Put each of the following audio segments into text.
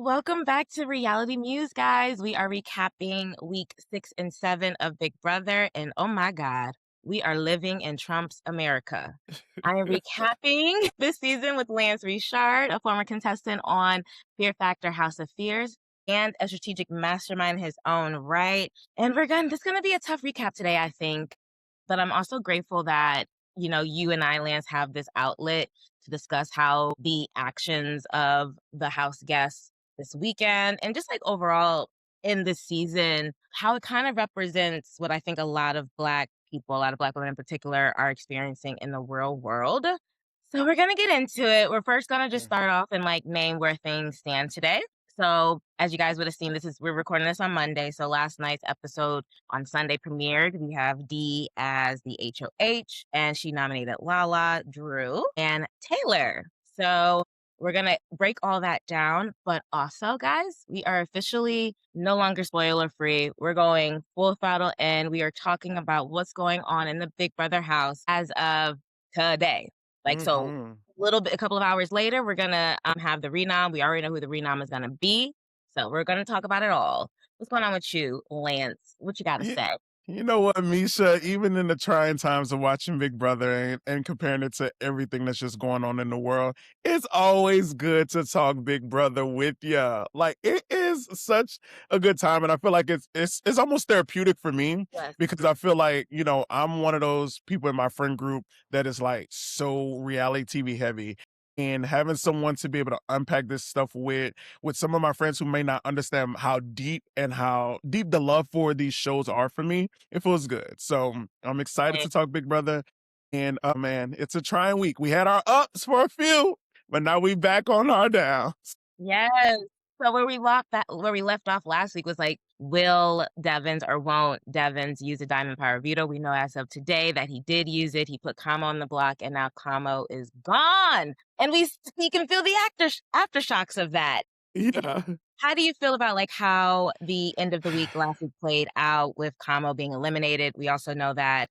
Welcome back to Reality Muse, guys. We are recapping week 6 and 7 of Big Brother, and oh my God, we are living in Trump's America. I am recapping this season with Lance Richard, a former contestant on Fear Factor House of Fears, and a strategic mastermind in his own right. And this is gonna be a tough recap today, I think. But I'm also grateful that, you and I, Lance, have this outlet to discuss how the actions of the house guests this weekend and just like overall in this season, how it kind of represents what I think a lot of Black people, a lot of Black women in particular, are experiencing in the real world. So we're going to get into it. We're first going to just start off and like name where things stand today. So as you guys would have seen, we're recording this on Monday. So last night's episode on Sunday premiered. We have Dee as the HOH, and she nominated Lala, Drew, and Taylor. So we're going to break all that down. But also, guys, we are officially no longer spoiler free. We're going full throttle in. We are talking about what's going on in the Big Brother house as of today. So a couple of hours later, we're going to have the renom. We already know who the renom is going to be. So we're going to talk about it all. What's going on with you, Lance? What you got to say? You know what, Misha, even in the trying times of watching Big Brother and comparing it to everything that's just going on in the world, it's always good to talk Big Brother with you. Like, it is such a good time. And I feel like it's almost therapeutic for me. Yes. Because I feel like, I'm one of those people in my friend group that is like so reality TV heavy. And having someone to be able to unpack this stuff with some of my friends who may not understand how deep the love for these shows are for me, it feels good. So I'm excited to talk Big Brother. And man, it's a trying week. We had our ups for a few, but now we back on our downs. Yes. So where we left off last week was like, will Devins or won't Devins use a Diamond Power veto? We know as of today that he did use it. He put Camu on the block, and now Camu is gone. And we can feel the aftershocks of that. Yeah. How do you feel about like how the end of the week last week played out with Camu being eliminated? We also know that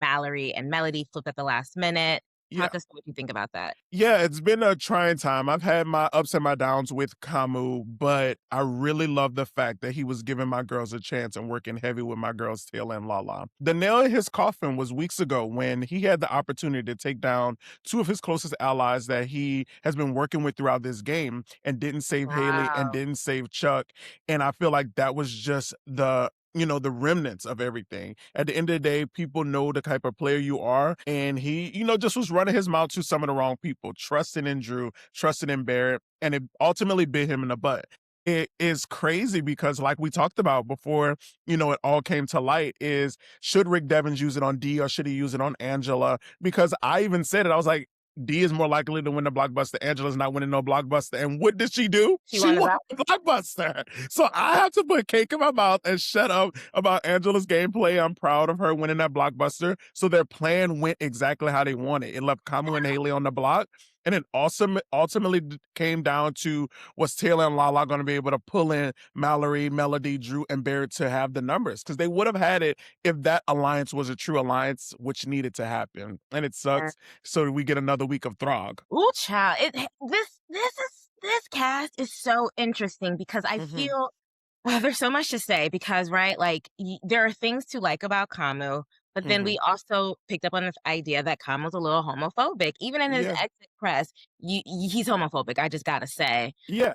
Mallory and Melody flipped at the last minute. Talk us through what you think about that. Yeah, it's been a trying time. I've had my ups and my downs with Camu, but I really love the fact that he was giving my girls a chance and working heavy with my girls, Taylor and Lala. The nail in his coffin was weeks ago when he had the opportunity to take down two of his closest allies that he has been working with throughout this game and didn't save Haley and didn't save Chuck. And I feel like that was just the remnants of everything. At the end of the day, people know the type of player you are. And he, just was running his mouth to some of the wrong people, trusting in Drew, trusting in Barrett, and it ultimately bit him in the butt. It is crazy because like we talked about before, it all came to light is should Rick Devens use it on Dee or should he use it on Angela? Because I even said it, I was like, Dee is more likely to win the blockbuster. Angela's not winning no blockbuster. And what did she do? She won the blockbuster. So I have to put cake in my mouth and shut up about Angela's gameplay. I'm proud of her winning that blockbuster. So their plan went exactly how they wanted. It left Camu and Haley on the block. And it ultimately came down to was Taylor and Lala going to be able to pull in Mallory, Melody, Drew, and Barrett to have the numbers? Because they would have had it if that alliance was a true alliance, which needed to happen. And it sucks. So we get another week of Throg. Ooh, child. This cast is so interesting because I feel there's so much to say because, right, like there are things to like about Camu, but then we also picked up on this idea that Camu's a little homophobic. Even in his exit press, he's homophobic, I just gotta say. Yeah.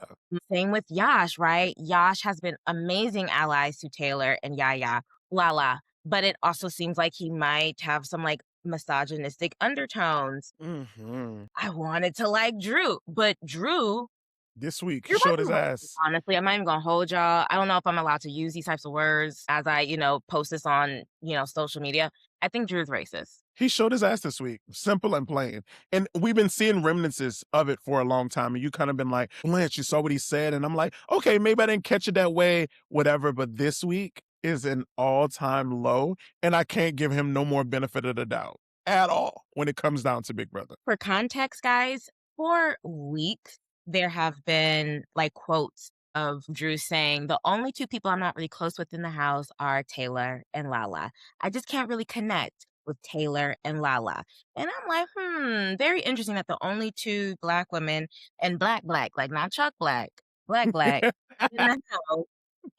Same with Yash, right? Yash has been amazing allies to Taylor and Yaya, Lala, but it also seems like he might have some like misogynistic undertones. I wanted to like Drew, but Drew this week showed his ass. Honestly, I'm not even gonna hold y'all. I don't know if I'm allowed to use these types of words as I, post this on, social media. I think Drew's racist. He showed his ass this week, simple and plain. And we've been seeing remnants of it for a long time. And you kind of been like, Lance, you saw what he said. And I'm like, okay, maybe I didn't catch it that way, whatever. But this week is an all-time low. And I can't give him no more benefit of the doubt at all when it comes down to Big Brother. For context, guys, for weeks, there have been like quotes of Drew saying the only two people I'm not really close with in the house are Taylor and Lala. I just can't really connect with Taylor and Lala. And I'm like, very interesting that the only two Black women and black, like not Chuck Black, black in the house.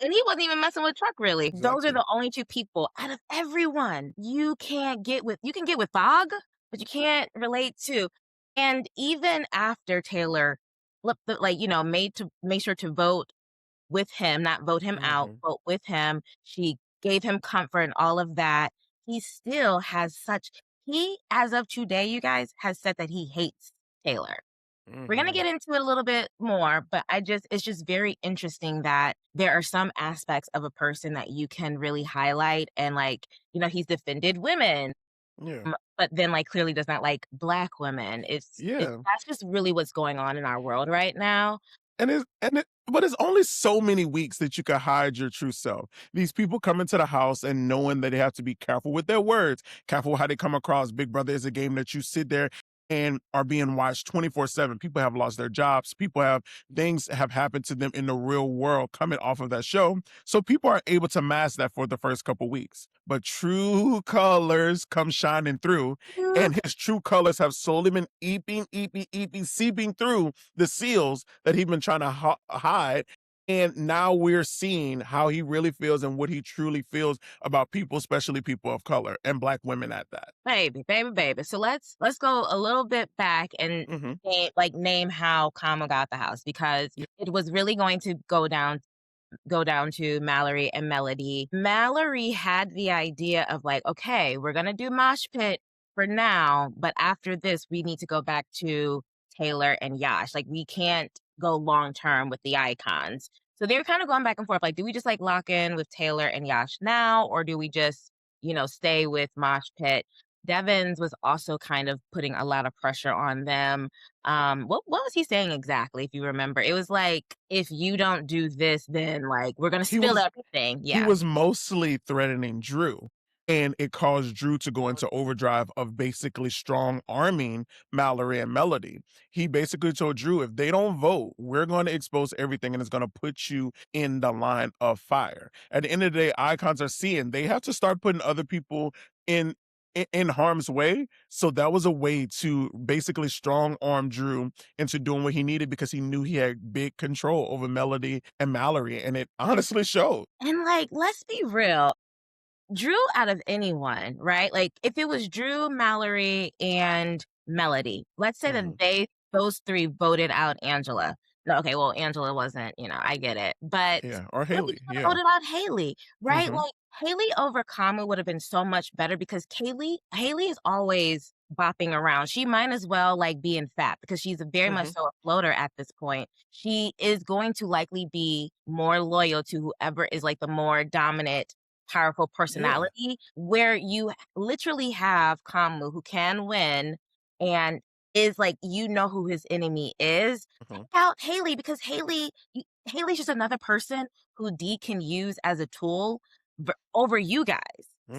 And he wasn't even messing with Truck really. Those are Exactly. the only 2 people out of everyone you can get with Fog, but you can't relate to. And even after Taylor flipped the like, made sure to vote with him, not vote him out, Mhm. vote with him. She gave him comfort and all of that. He still has such he, as of today, you guys, has said that he hates Taylor. We're gonna Mhm. get into it a little bit more, but it's just very interesting that there are some aspects of a person that you can really highlight and like, he's defended women, Yeah. but then like clearly does not like black women. Yeah. That's just really what's going on in our world right now. But it's only so many weeks that you can hide your true self. These people come into the house and knowing that they have to be careful with their words, careful how they come across. Big Brother is a game that you sit there and are being watched 24/7. People have lost their jobs. People have things have happened to them in the real world coming off of that show. So people are able to mask that for the first couple weeks. But true colors come shining through, and his true colors have slowly been eeping, seeping through the seals that he'd been trying to hide. And now we're seeing how he really feels and what he truly feels about people, especially people of color and black women at that. Baby, baby, baby. So let's go a little bit back and Hmm. name how Kamo got the house because Yeah. it was really going to go down to Mallory and Melody. Mallory had the idea of like, okay, we're gonna do mosh pit for now, but after this, we need to go back to Taylor and Yash. Like, we can't go long term with the icons. So they were kind of going back and forth. Like, do we just like lock in with Taylor and Yash now, or do we just, stay with mosh pit? Devins was also kind of putting a lot of pressure on them. What was he saying exactly, if you remember? It was like, "If you don't do this, then, like, we're gonna He spill was everything." He Yeah. was mostly threatening Drew, and it caused Drew to go into overdrive of basically strong arming Mallory and Melody. He basically told Drew, if they don't vote, we're going to expose everything and it's going to put you in the line of fire. At the end of the day, icons are seeing they have to start putting other people in in harm's way. So that was a way to basically strong arm Drew into doing what he needed because he knew he had big control over Melody and Mallory, and it honestly showed. And, like, let's be real, Drew out of anyone, right? Like, if it was Drew, Mallory, and Melody, let's say that Mhm. those 3 voted out Angela. No, okay, well, Angela wasn't, I get it. But Yeah, or what if you Haley, would've yeah. voted out Haley, right? Mhm. Like, Haley over Kama would have been so much better because Haley is always bopping around. She might as well, like, be in fat because she's very much Mhm. so a floater at this point. She is going to likely be more loyal to whoever is, like, the more dominant powerful Yeah. personality where you literally have Camu who can win and is like who his enemy is. Take Mhm. out Haley because Haley's just another person who D can use as a tool over you guys.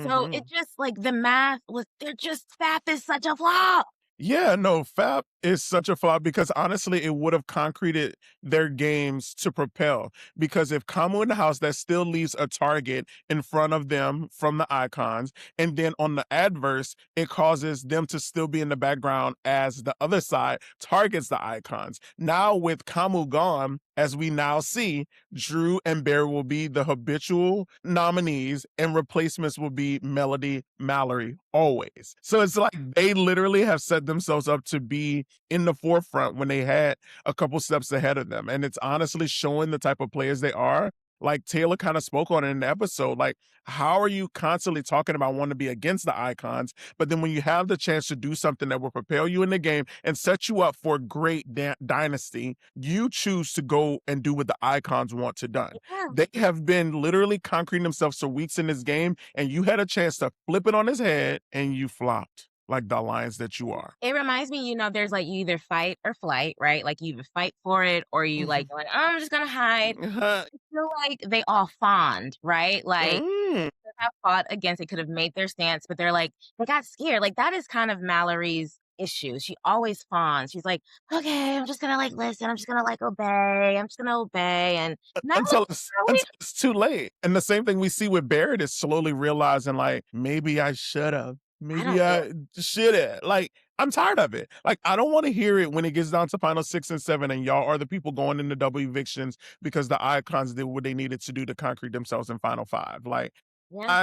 So it Mhm. just like the math was they're just FAP is such a flop. Yeah, no, FAP is such a flop because honestly, it would have concreted their games to propel. Because if Kamu in the house, that still leaves a target in front of them from the icons. And then on the adverse, it causes them to still be in the background as the other side targets the icons. Now, with Kamu gone, as we now see, Drew and Barry will be the habitual nominees, and replacements will be Melody, Mallory, always. So it's like they literally have set themselves up to be in the forefront when they had a couple steps ahead of them. And it's honestly showing the type of players they are. Like Taylor kind of spoke on it in the episode. Like, how are you constantly talking about wanting to be against the icons? But then when you have the chance to do something that will propel you in the game and set you up for a great dynasty, you choose to go and do what the icons want to done. Yeah. They have been literally concreting themselves for weeks in this game, and you had a chance to flip it on his head and you flopped like the lions that you are. It reminds me, there's like you either fight or flight, right? Like you either fight for it or you like Mhm. you're like, oh, I'm just gonna hide. Uh-huh. I feel like they all fawned, right? Like Mm. could have fought against it, could have made their stance, but they're like, they got scared. Like that is kind of Mallory's issue. She always fawns. She's like, okay, I'm just gonna like listen. I'm just gonna like obey. I'm just gonna obey. And not Until it's too late. And the same thing we see with Barrett is slowly realizing like, maybe I should have. I Maybe don't get I should have. Like I'm tired of it. Like, I don't wanna hear it when it gets down to final 6 and 7 and y'all are the people going into double evictions because the icons did what they needed to do to concrete themselves in final 5. Like, Yeah.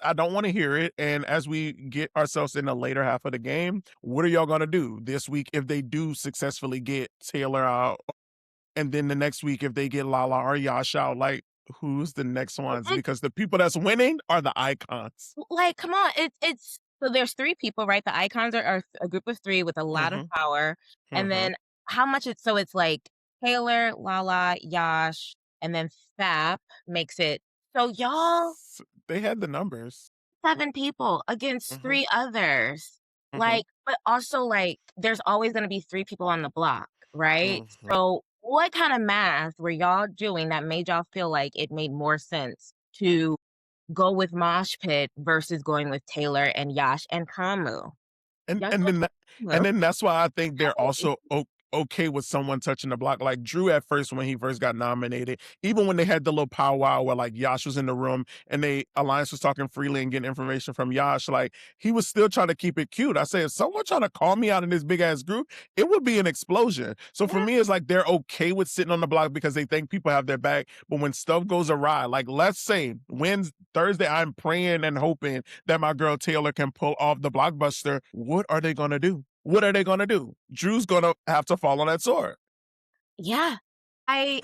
I don't wanna hear it, and as we get ourselves in the later half of the game, what are y'all gonna do this week if they do successfully get Taylor out, and then the next week if they get Lala or Yash out? Like, who's the next ones? Because the people that's winning are the icons. Like, come on, it's so there's 3 people, right? The icons are a group of 3 with a lot of Mhm, power, and mhm. then how much it's so it's like Taylor, Lala, Yash, and then Fap makes it so y'all They had the numbers. 7 people against Mhm, 3 others. mhm, Like, but also, like, there's always gonna be 3 people on the block, right? mhm. So, what kinda math were y'all doing that made y'all feel like it made more sense to go with Mosh Pit versus going with Taylor and Yash and Camu? And Y'all and chose then that and Camu. then that's why I think they're Hey. also okay with someone touching the block. Like Drew at first when he first got nominated, even when they had the little powwow where like Yash was in the room and they Alliance was talking freely and getting information from Yash, like he was still trying to keep it cute. I say if someone trying to call me out in this big ass group, it would be an explosion. So for Yeah, me, it's like they're okay with sitting on the block because they think people have their back. But when stuff goes awry, like let's say Wednesday, Thursday, I'm praying and hoping that my girl Taylor can pull off the blockbuster. What are they gonna do? What are they gonna do? Drew's gonna have to fall on that sword. yeah. Okay,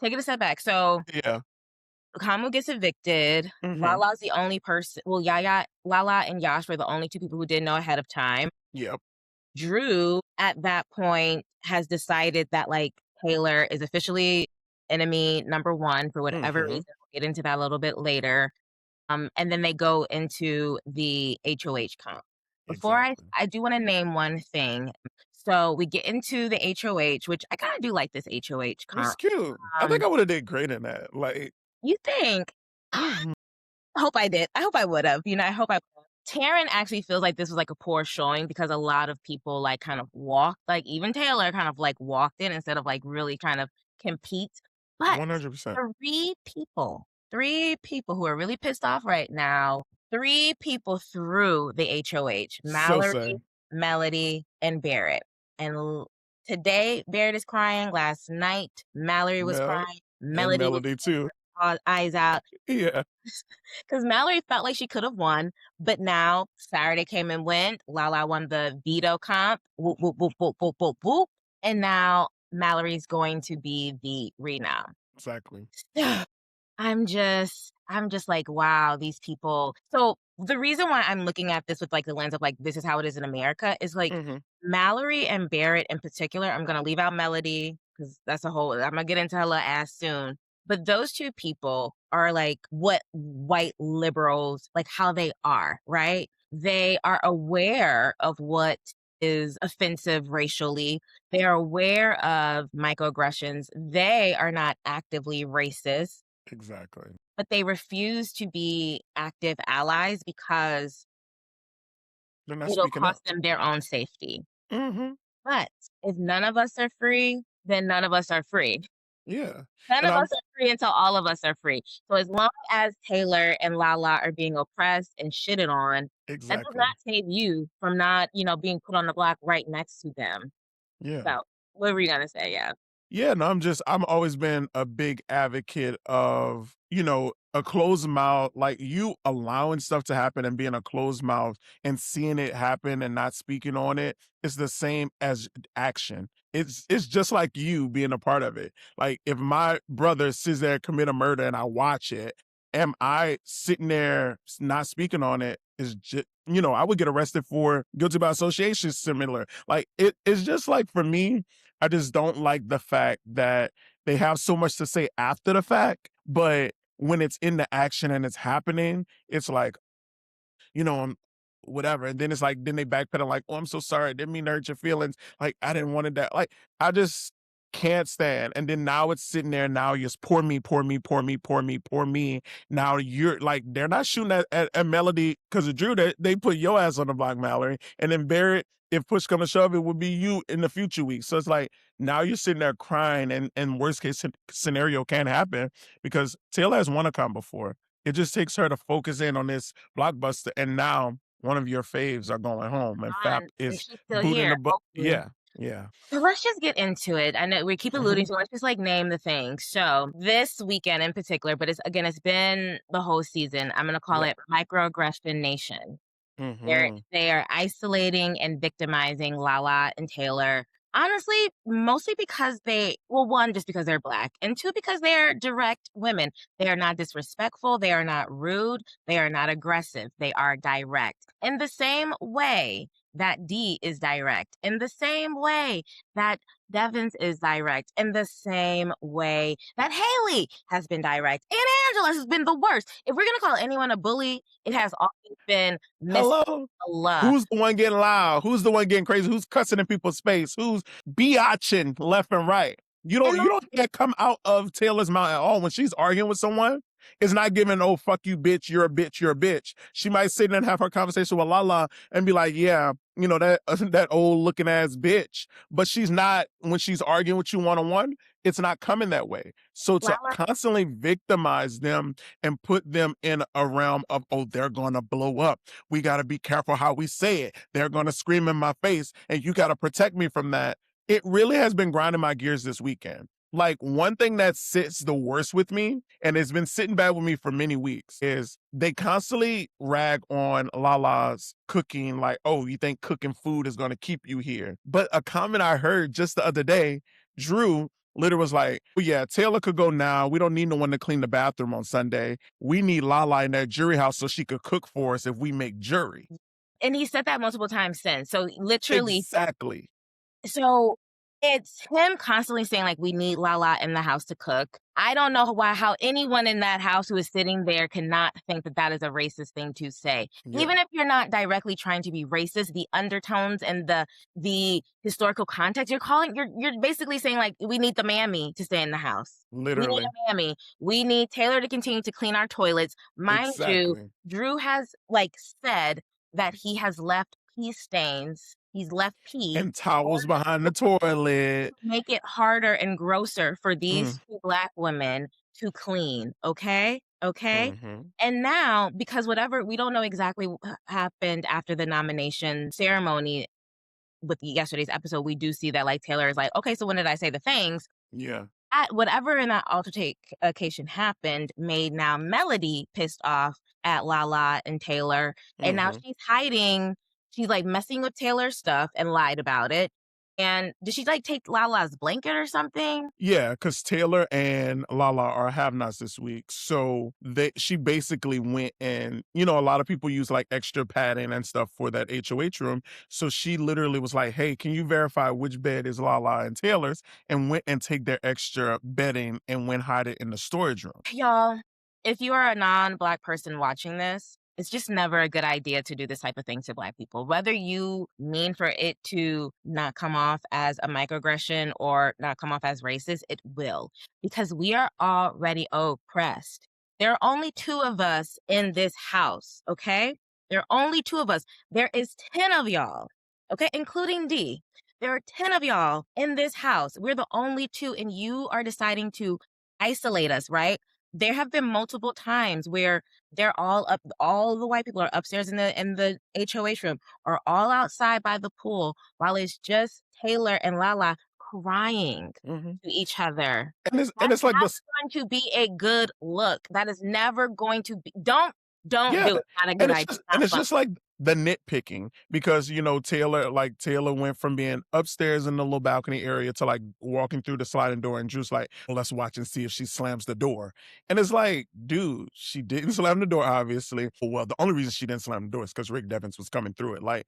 take it a step back. So, Yeah. Camu gets evicted. Mhm. Lala's the only person well, Lala and Yash were the only 2 people who didn't know ahead of time. Yep. Drew, at that point, has decided that, like, Taylor is officially enemy number 1 for whatever Mhm. reason. We'll get into that a little bit later. And then they go into the HOH comp. Before Exactly. I do wanna name one thing. So, we get into the HOH, which I kinda do like this HOH It's comp. cute. I think Um, I would have did great in that. Like, you think mhm. I hope I did. I hope I would've, I hope I Taryn actually feels like this was, like, a poor showing because a lot of people, like, kind of walked, like, even Taylor kind of, like, walked in instead of, like, really kind of compete. But 100%. 3 people who are really pissed off right now, 3 people through the HOH, So Mallory, say. Melody, and Barrett. And today, Barrett is crying. Last night, Mallory was Mel crying. and Melody was Melody too. eyes out. Yeah. 'Cause Mallory felt like she could have won, but now Saturday came and went. Lala won the veto comp. Whoop, whoop, whoop, whoop, whoop, whoop, whoop. And now Mallory's going to be the renown. Exactly. I'm just like, wow, these people. So the reason why I'm looking at this with like the lens of like this is how it is in America is like Mhm. Mallory and Barrett in particular. I'm gonna leave out Melody because that's a whole. I'm gonna get into her little ass soon. But those 2 people are like what white liberals like how they are, right? They are aware of what is offensive racially. They are aware of microaggressions. They are not actively racist, Exactly. but they refuse to be active allies because They're not it'll speaking up. cost them their own safety. Mhm. But if none of us are free, then none of us are free. Yeah. None And of us I'm are free until all of us are free. So as long as Taylor and Lala are being oppressed and shitted on, that does not exactly. save you from not, being put on the block right next to them. Yeah. So what were you gonna say? Yeah. Yeah, no, I'm always been a big advocate of, a closed mouth, like you allowing stuff to happen and being a closed mouth and seeing it happen and not speaking on it is the same as action. It's just like you being a part of it. Like if my brother sits there and commit a murder and I watch it, am I sitting there not speaking on it? Is just I would get arrested for guilty by association similar. Like it's just like for me, I just don't like the fact that they have so much to say after the fact, but when it's in the action and it's happening, it's like, whatever. And then it's like, then they backpedal like, oh, I'm so sorry. I didn't mean to hurt your feelings. Like, I didn't want it that. Like, I just can't stand. And then now it's sitting there. Now you just pour me, pour me, pour me, pour me, pour me. Now you're like, they're not shooting at Melody because of Drew. They put your ass on the block, Mallory. And then Barrett, if push come to shove, it would be you in the future weeks. So it's like, now you're sitting there crying and worst case scenario can't happen because Taylor has won a con before. It just takes her to focus in on this blockbuster. And now one of your faves are going home, and Fap On, and is she's still booting here, the book. hopefully. Yeah, yeah. So let's just get into it. I know we keep alluding Mhm. to it. Let's just like name the things. So this weekend in particular, but it's been the whole season. I'm gonna call Yep. it Microaggression Nation. Mhm. They are isolating and victimizing Lala and Taylor. Honestly, mostly because one, just because they're Black, and two, because they're direct women. They are not disrespectful. They are not rude. They are not aggressive. They are direct. In the same way that Dee is direct, in the same way that Devins is direct, in the same way that Haley has been direct, and Angela has been the worst. If we're going to call anyone a bully, it has always been Miss Hello? Allah. Who's the one getting loud? Who's the one getting crazy? Who's cussing in people's face? Who's biatching left and right? You And don't you don't hear that come out of Taylor's mouth at all when she's arguing with someone. It's not giving, oh, fuck you, bitch, you're a bitch, you're a bitch. She might sit there and have her conversation with Lala and be like, yeah, that that old looking ass bitch. But she's not, when she's arguing with you one-on-one, it's not coming that way. So to Lala, constantly victimize them and put them in a realm of, oh, they're gonna blow up. We gotta be careful how we say it. They're gonna scream in my face, and you gotta protect me from that. It really has been grinding my gears this weekend. Like, one thing that sits the worst with me, and it's been sitting bad with me for many weeks, is they constantly rag on Lala's cooking, like, oh, you think cooking food is gonna keep you here. But a comment I heard just the other day, Drew literally was like, oh, yeah, Taylor could go now. We don't need no one to clean the bathroom on Sunday. We need Lala in that jury house so she could cook for us if we make jury. and he said that multiple times since. So literally, Exactly. so it's him constantly saying like we need Lala in the house to cook. I don't know how anyone in that house who is sitting there cannot think that that is a racist thing to say. Yeah, Even if you're not directly trying to be racist, the undertones and the historical context you're basically saying like we need the mammy to stay in the house. We need literally. a mammy. We need Taylor to continue to clean our toilets. Mind you, Exactly. Drew has like said that he has left pee stains. He's left pee And towels behind the toilet. make it harder and grosser for Mm, these two Black women to clean, okay? Okay? mhm. And now, because whatever we don't know exactly what happened after the nomination ceremony with yesterday's episode, we do see that like Taylor is like, okay, so when did I say the things? Yeah. At whatever in that altercation happened made now Melody pissed off at Lala and Taylor. And now Mhm. she's hiding. She's like messing with Taylor's stuff and lied about it. And did she like take Lala's blanket or something? Yeah, because Taylor and Lala are have-nots this week, so she basically went and a lot of people use, like, extra padding and stuff for that HOH room, so she literally was like, "Hey, can you verify which bed is Lala and Taylor's?" And went and take their extra bedding and went hide it in the storage room. Y'all, if you are a non-Black person watching this, it's just never a good idea to do this type of thing to Black people. Whether you mean for it to not come off as a microaggression or not come off as racist, it will, because we are already oppressed. There are only two of us in this house, okay? There are only two of us. There is 10 of y'all, okay, including D. There are 10 of y'all in this house. We're the only two, and you are deciding to isolate us, right? There have been multiple times where they're all up, all the white people are upstairs in the HOH room or all outside by the pool while it's just Taylor and Lala crying Mhm. to each other. And it's like That's this. going to be a good look. That is never going to be don't Yeah, do it. Not a good and it's idea. just Not fun. like the nitpicking because Taylor went from being upstairs in the little balcony area to like walking through the sliding door, and Drew's like, well, let's watch and see if she slams the door. And it's like, dude, she didn't slam the door, obviously. Well, the only reason she didn't slam the door is because Rick Devens was coming through it. Like,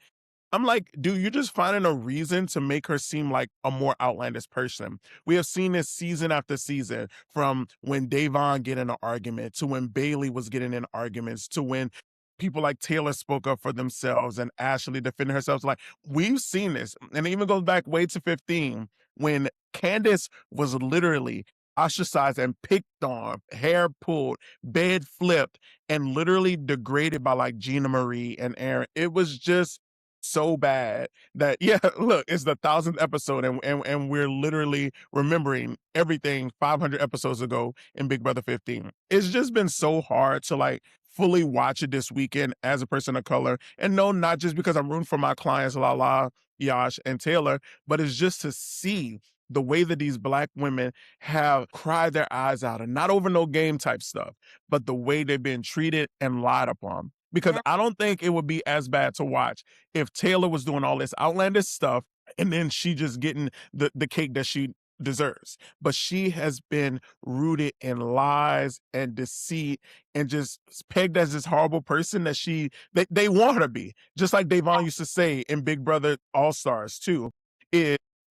I'm like, dude, you're just finding a reason to make her seem like a more outlandish person. We have seen this season after season, from when Davon get in an argument to when Bailey was getting in arguments to when people like Taylor spoke up for themselves and Ashley defended herself. Like, we've seen this. And it even goes back way to 15 when Candace was literally ostracized and picked on, hair pulled, bed flipped, and literally degraded by like Gina Marie and Aaron. It was just so bad that yeah, look, it's the 1,000th episode, and we're literally remembering everything 500 episodes ago in Big Brother 15. It's just been so hard to like fully watch it this weekend as a person of color. And no, not just because I'm rooting for my clients, Lala, Yash, and Taylor, but it's just to see the way that these Black women have cried their eyes out, and not over no game type stuff, but the way they've been treated and lied upon. Because Yeah. I don't think it would be as bad to watch if Taylor was doing all this outlandish stuff and then she just getting the cake that she deserves. But she has been rooted in lies and deceit and just pegged as this horrible person that they want her to be. Just like Davon used to say in Big Brother All Stars too.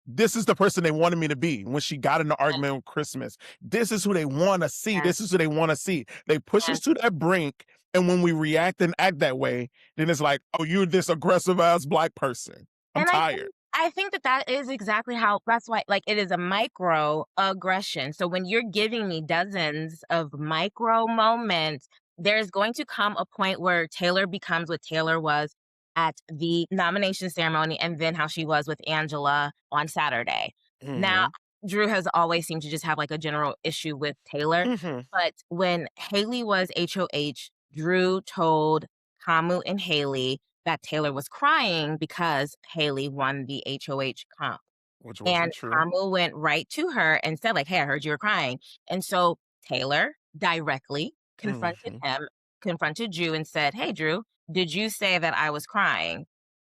This is the person they wanted me to be when she got in the argument with Christmas. This is who they want to see. Yeah. This is who they want to see. They push Yeah. us to that brink. And when we react and act that way, then it's like, oh, you're this aggressive ass Black person. I'm And tired. I think that that is exactly how that's why, like, it is a micro aggression. So when you're giving me dozens of micro moments, there's going to come a point where Taylor becomes what Taylor was at the nomination ceremony and then how she was with Angela on Saturday. Now, Mhm. Drew has always seemed to just have like a general issue with Taylor, Mhm. but when Haley was HOH, Drew told Camu and Haley that Taylor was crying because Haley won the HOH comp. Which And wasn't true. Carmel went right to her and said, like, "Hey, I heard you were crying." And so Taylor directly Mhm. confronted Drew and said, "Hey, Drew, did you say that I was crying?"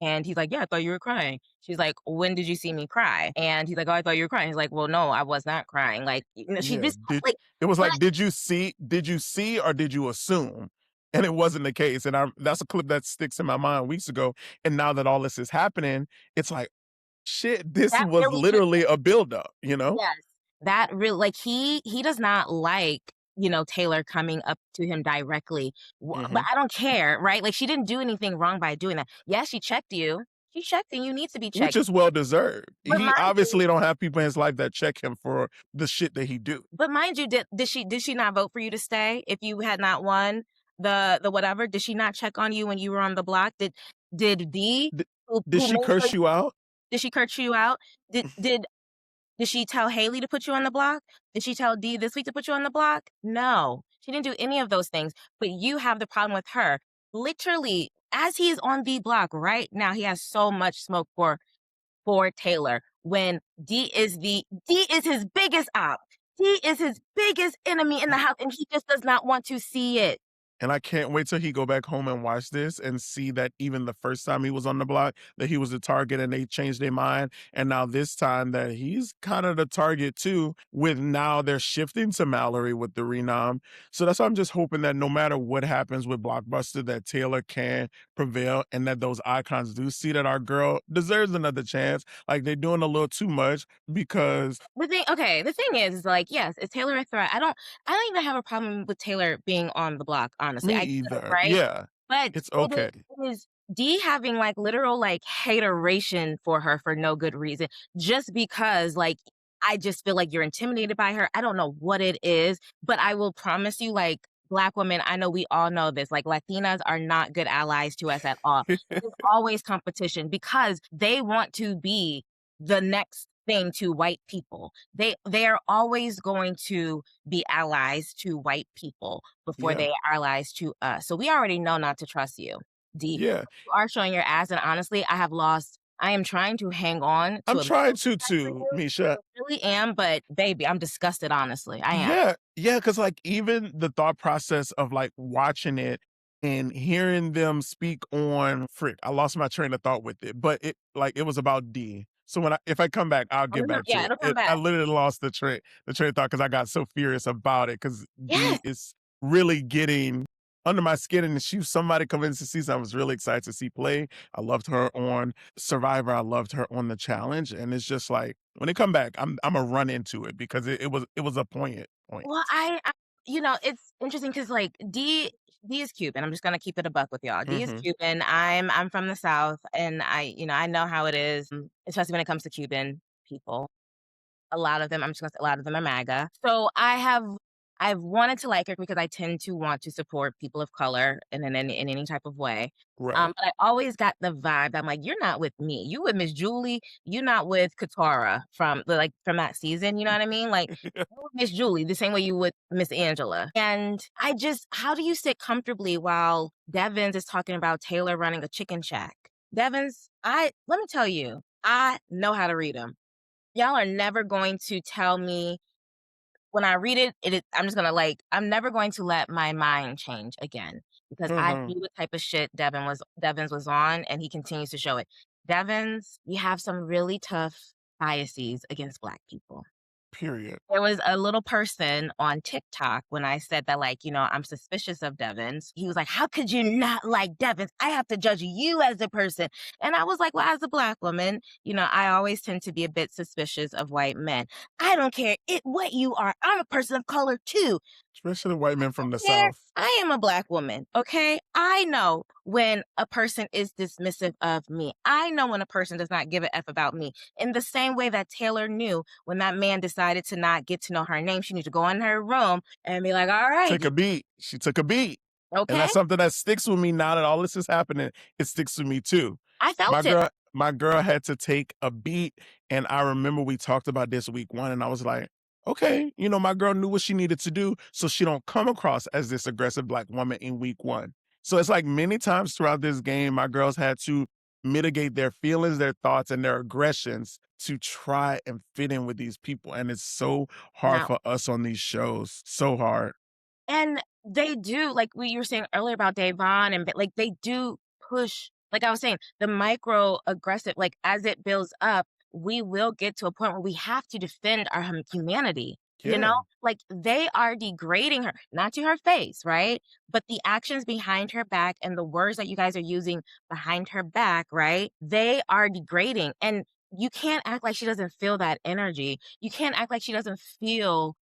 And he's like, "Yeah, I thought you were crying." She's like, "When did you see me cry?" And he's like, "Oh, I thought you were crying." He's like, "Well, no, I was not crying." Like, she Yeah. just like, It was but like, did you see or did you assume? And it wasn't the case. And that's a clip that sticks in my mind weeks ago. And now that all this is happening, it's like, shit, this that was really hit. literally a buildup, you know? Yes. That really, like, he does not like, Taylor coming up to him directly, but Mhm. I don't care, right? Like, she didn't do anything wrong by doing that. Yes, she checked you. She checked and you need to be Which checked. is well deserved. But He mind you obviously don't have people in his life that check him for the shit that he do. did she not vote for you to stay if you had not won the whatever? Did she not check on you when you were on the block? Did D, D- did who she made sure, curse you out? did she curse you out? Did she tell Haley to put you on the block? Did she tell Dee this week to put you on the block? No, she didn't do any of those things. But you have the problem with her. Literally, as he is on the block right now, he has so much smoke for Taylor. When D is his biggest op. D is his biggest enemy in the house, and he just does not want to see it. And I can't wait till he go back home and watch this and see that even the first time he was on the block, that he was the target and they changed their mind. And now this time that he's kind of the target too, with now they're shifting to Mallory with the renom. So that's why I'm just hoping that no matter what happens with Blockbuster, that Taylor can prevail and that those icons do see that our girl deserves another chance. Like they're doing a little too much because The thing is, like, yes, is Taylor a threat? I don't even have a problem with Taylor being on the block, honestly. me I get it, either. right? Yeah, But it's it is okay. it is D having, like, literal, like, hateration for her for no good reason, just because, like, I just feel like you're intimidated by her. I don't know what it is, but I will promise you, like, Black women, I know we all know this, like, Latinas are not good allies to us at all. There's always competition because they want to be the next thing to white people. They are always going to be allies to white people before Yeah. they are allies to us. So we already know not to trust you, D. Yeah. You are showing your ass, and honestly, I am trying to hang on to I'm a little trying to respect for too, you. Misha. I really am, but baby, I'm disgusted, honestly. I am. Yeah, yeah, because like even the thought process of like watching it and hearing them speak on frick, I lost my train of thought with it, but it was about D. So if I come back, I'll get back to Yeah, it. it'll come I back. literally lost the train of thought because I got so furious about it because Yes. D is really getting under my skin and she somebody come into season. I was really excited to see play. I loved her on Survivor. I loved her on the challenge. And it's just like when they come back, I'm gonna run into it because it was a point. Well, it's interesting because like D is Cuban. I'm just gonna keep it a buck with y'all. D is Mhm. Cuban. I'm from the South, and I know how it is, especially when it comes to Cuban people. A lot of them, I'm just gonna say, a lot of them are MAGA. So I've wanted to like her because I tend to want to support people of color in any type of way. Right. But I always got the vibe. I'm like, you're not with me. You with Miss Julie. You're not with Katara from that season. You know what I mean? Like you with Miss Julie, the same way you would Miss Angela. And I just, how do you sit comfortably while Devins is talking about Taylor running a chicken shack? Devins, let me tell you, I know how to read them. Y'all are never going to tell me when I read it, I'm just gonna I'm never going to let my mind change again because I Mhm. knew what type of shit Devins was on, and he continues to show it. Devins, you have some really tough biases against Black people. Period. There was a little person on TikTok when I said that, I'm suspicious of Devins. He was like, "How could you not like Devins? I have to judge you as a person." And I was like, "Well, as a Black woman, I always tend to be a bit suspicious of white men. I don't care what you are. I'm a person of color too. Especially white men from the There, South. I am a Black woman, okay? I know when a person is dismissive of me. I know when a person does not give a F about me. In the same way that Taylor knew when that man decided to not get to know her name, she needed to go in her room and be like, all right, Took a beat. She took a beat. And okay? that's something that sticks with me now that all this is happening. It sticks with me too. I My felt it. girl, my girl had to take a beat. And I remember we talked about this week one, and I was like, okay, my girl knew what she needed to do so she don't come across as this aggressive Black woman in week one. So it's like many times throughout this game, my girls had to mitigate their feelings, their thoughts, and their aggressions to try and fit in with these people. And it's so hard Now, for us on these shows. So hard. and they do, like what you were saying earlier about Davon, and they do push, like I was saying, the micro aggressive, like as it builds up, we will get to a point where we have to defend our humanity. You know, Yeah. like they are degrading her, not to her face, right? But the actions behind her back and the words that you guys are using behind her back, right? They are degrading. And you can't act like she doesn't feel that energy. You can't act like she doesn't feel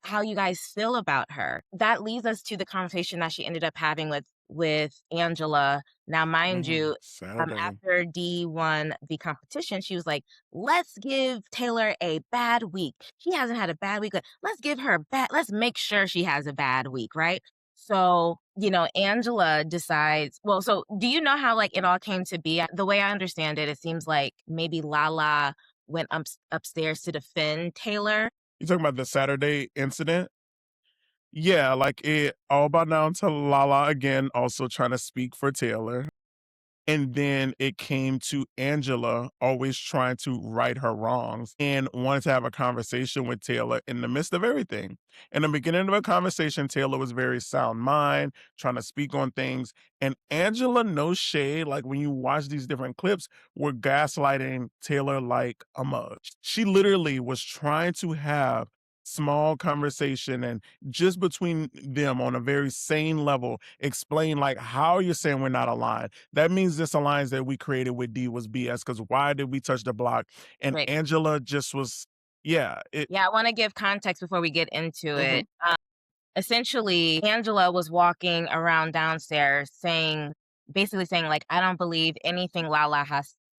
how you guys feel about her. That leads us to the conversation that she ended up having with Angela. Now, mind you, Saturday. after D won the competition, she was like, "Let's give Taylor a bad week. She hasn't had a bad week. Let's give her a bad. Let's make sure she has a bad week, right?" So, Angela decides, well, so do you know how it all came to be? The way I understand it, it seems like maybe Lala went upstairs to defend Taylor. You talking about the Saturday incident? Yeah, like it all about down to Lala again, also trying to speak for Taylor. And then it came to Angela always trying to right her wrongs and wanted to have a conversation with Taylor in the midst of everything. In the beginning of a conversation, Taylor was very sound mind, trying to speak on things. And Angela, no shade, like when you watch these different clips, were gaslighting Taylor like a mug. She literally was trying to have small conversation and just between them on a very sane level explain like how you're saying we're not aligned. That means this alliance that we created with D was BS because why did we touch the block? And Right. Angela just was, yeah, it. Yeah, I want to give context before we get into Mhm. it. Essentially, Angela was walking around downstairs basically saying, like, I don't believe anything Lala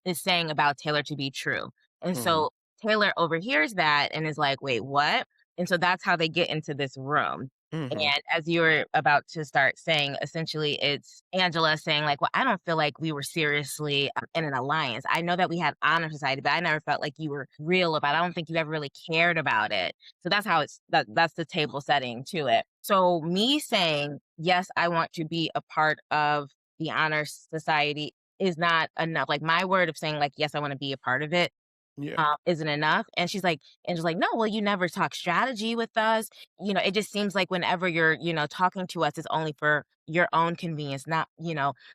is saying about Taylor to be true. And Mhm. so Taylor overhears that and is like, wait, what? And so that's how they get into this room. Mhm. And as you were about to start saying, essentially, it's Angela saying, like, well, I don't feel like we were seriously in an alliance. I know that we had honor society, but I never felt like you were real about it. I don't think you ever really cared about it. So that's how that's the table setting to it. So me saying, yes, I want to be a part of the honor society is not enough. Like my word of saying, like, yes, I want to be a part of it Yeah. isn't enough. And she's like, no, well, you never talk strategy with us. It just seems like whenever you're, talking to us, it's only for your own convenience, not,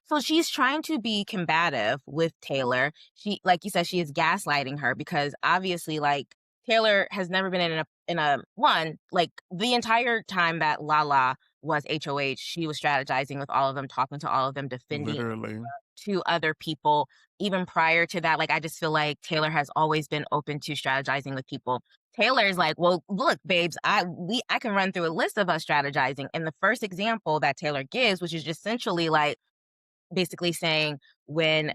So she's trying to be combative with Taylor. She, like you said, she is gaslighting her because obviously, like, Taylor has never been like the entire time that Lala was HOH, she was strategizing with all of them, talking to all of them, defending Literally. to other people. Even prior to that, like, I just feel like Taylor has always been open to strategizing with people. Taylor's like, well, look, babes, I can run through a list of us strategizing. And the first example that Taylor gives, which is just essentially like basically saying, when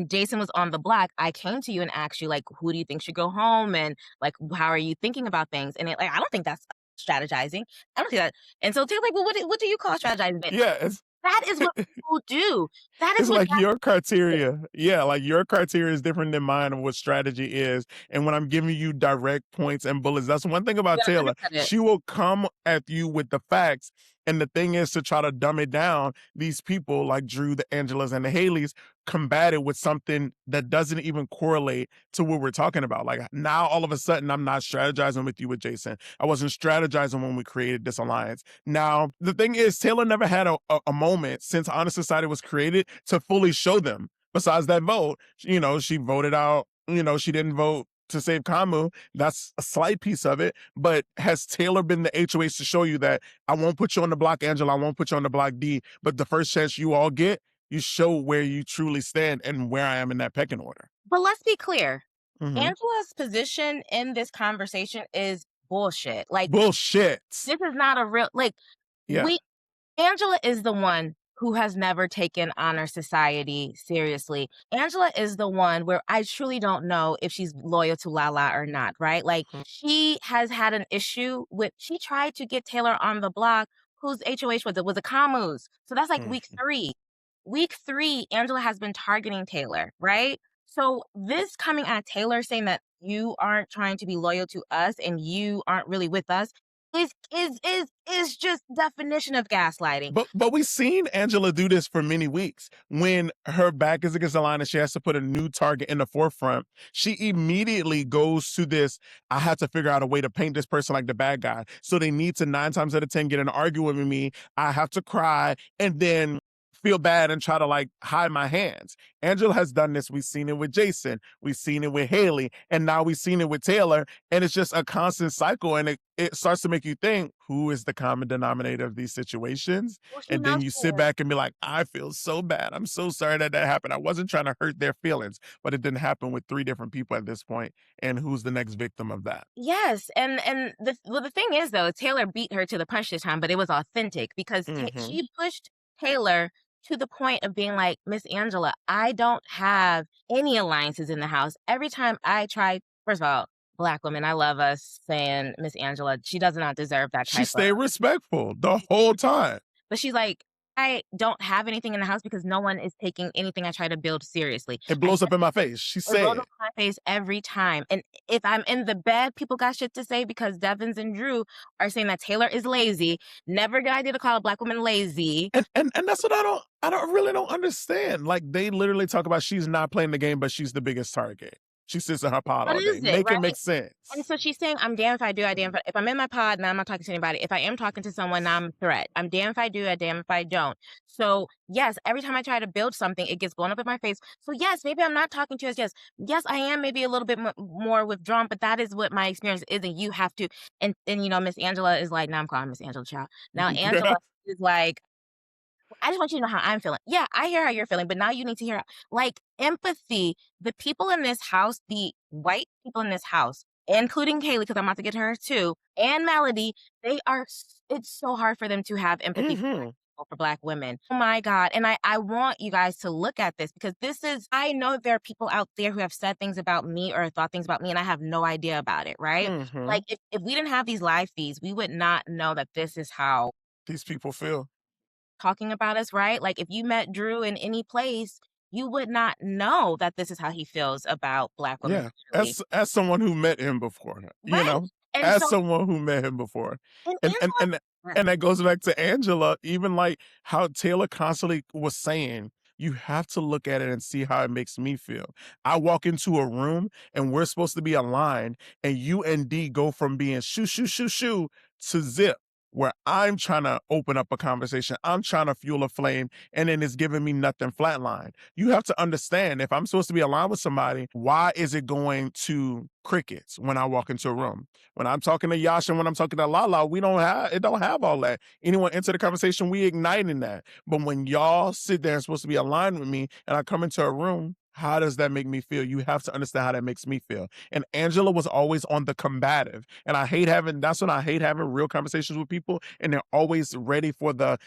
Jason was on the block, I came to you and asked you, like, who do you think should go home? And like, how are you thinking about things? And I don't think that's strategizing. I don't see that. And so Taylor's like, well, what do you call strategizing? Yeah, That is what people do. That is it's what like your guys do. criteria. Yeah, like your criteria is different than mine of what strategy is. And when I'm giving you direct points and bullets, that's one thing about You gotta Taylor. undercut it. She will come at you with the facts. And the thing is to try to dumb it down. These people like Drew, the Angelas, and the Haleys combat it with something that doesn't even correlate to what we're talking about. Like now, all of a sudden, I'm not strategizing with you with Jason. I wasn't strategizing when we created this alliance. Now, the thing is, Taylor never had a moment since Honor Society was created to fully show them. Besides that vote, she voted out, she didn't vote to save Camu. That's a slight piece of it. But has Taylor been the HOH to show you that I won't put you on the block, Angela, I won't put you on the block D, but the first chance you all get, you show where you truly stand and where I am in that pecking order. But let's be clear. Mm-hmm. Angela's position in this conversation is bullshit. Like, Bullshit. this is not a real, like, Yeah. Angela is the one who has never taken Honor Society seriously. Angela is the one where I truly don't know if she's loyal to Lala or not, right? Like, she has had an issue with, she tried to get Taylor on the block, whose HOH was it? Was it Camu's? So that's like week 3. Week 3, Angela has been targeting Taylor, right? So this coming at Taylor saying that you aren't trying to be loyal to us and you aren't really with us is just definition of gaslighting. But we've seen Angela do this for many weeks. When her back is against the line and she has to put a new target in the forefront, she immediately goes to this, I have to figure out a way to paint this person like the bad guy. So they need to 9 times out of 10 get in an argument with me. I have to cry and then feel bad and try to like hide my hands. Angela has done this. We've seen it with Jason. We've seen it with Haley. And now we've seen it with Taylor. And it's just a constant cycle. And it starts to make you think, who is the common denominator of these situations? Well, she And then knows you sit back and be like, I feel so bad. I'm so sorry that happened. I wasn't trying to hurt their feelings, but it didn't happen with 3 different people at this point. And who's the next victim of that? Yes, and the thing is though, Taylor beat her to the punch this time, but it was authentic because she pushed Taylor to the point of being like, Miss Angela, I don't have any alliances in the house. Every time I try, first of all, Black women, I love us saying Miss Angela, she does not deserve that She type of. stayed respectful the whole time. But she's like, I don't have anything in the house because no one is taking anything I try to build seriously. It blows up in my face. She It blows said, up in my face every time. And if I'm in the bed, people got shit to say because Devins and Drew are saying that Taylor is lazy. Never good idea to call a Black woman lazy. and that's what I don't understand. Like they literally talk about she's not playing the game, but she's the biggest target. She sits in her pod What all day. is it, Make it right? make sense. And so she's saying, I'm damned if I do, I damn if I'm in my pod, now I'm not talking to anybody. If I am talking to someone, now I'm a threat. I'm damned if I do, I damn if I don't. So yes, every time I try to build something, it gets blown up in my face. So yes, maybe I'm not talking to you as yes, I am maybe a little bit more withdrawn, but that is what my experience is, and you have to. And Miss Angela is like, now I'm calling Miss Angela child. Now Angela is like, I just want you to know how I'm feeling. Yeah, I hear how you're feeling, but now you need to hear like empathy. The people in this house, the white people in this house, including Kaylee, because I'm about to get her too, and Melody, it's so hard for them to have empathy for Black women. Oh my God. And I want you guys to look at this because I know there are people out there who have said things about me or thought things about me and I have no idea about it, right? Like if we didn't have these live feeds, we would not know that this is how these people feel. Talking about us, right? Like if you met Drew in any place, you would not know that this is how he feels about Black women. Yeah, as someone who met him before, Right. And as so, someone who met him before, and and and Angela, and and that goes back to Angela. Even like how Taylor constantly was saying, you have to look at it and see how it makes me feel. I walk into a room and we're supposed to be aligned, and you and D go from being shoo shoo shoo shoo to zip. Where I'm trying to open up a conversation, I'm trying to fuel a flame, and then it's giving me nothing flatline. You have to understand if I'm supposed to be aligned with somebody, why is it going to crickets when I walk into a room? When I'm talking to Yash and when I'm talking to Lala, it don't have all that. Anyone enter the conversation, we igniting that. But when y'all sit there and supposed to be aligned with me, and I come into a room, how does that make me feel? You have to understand how that makes me feel. And Angela was always on the combative. And that's when I hate having real conversations with people. And they're always ready for the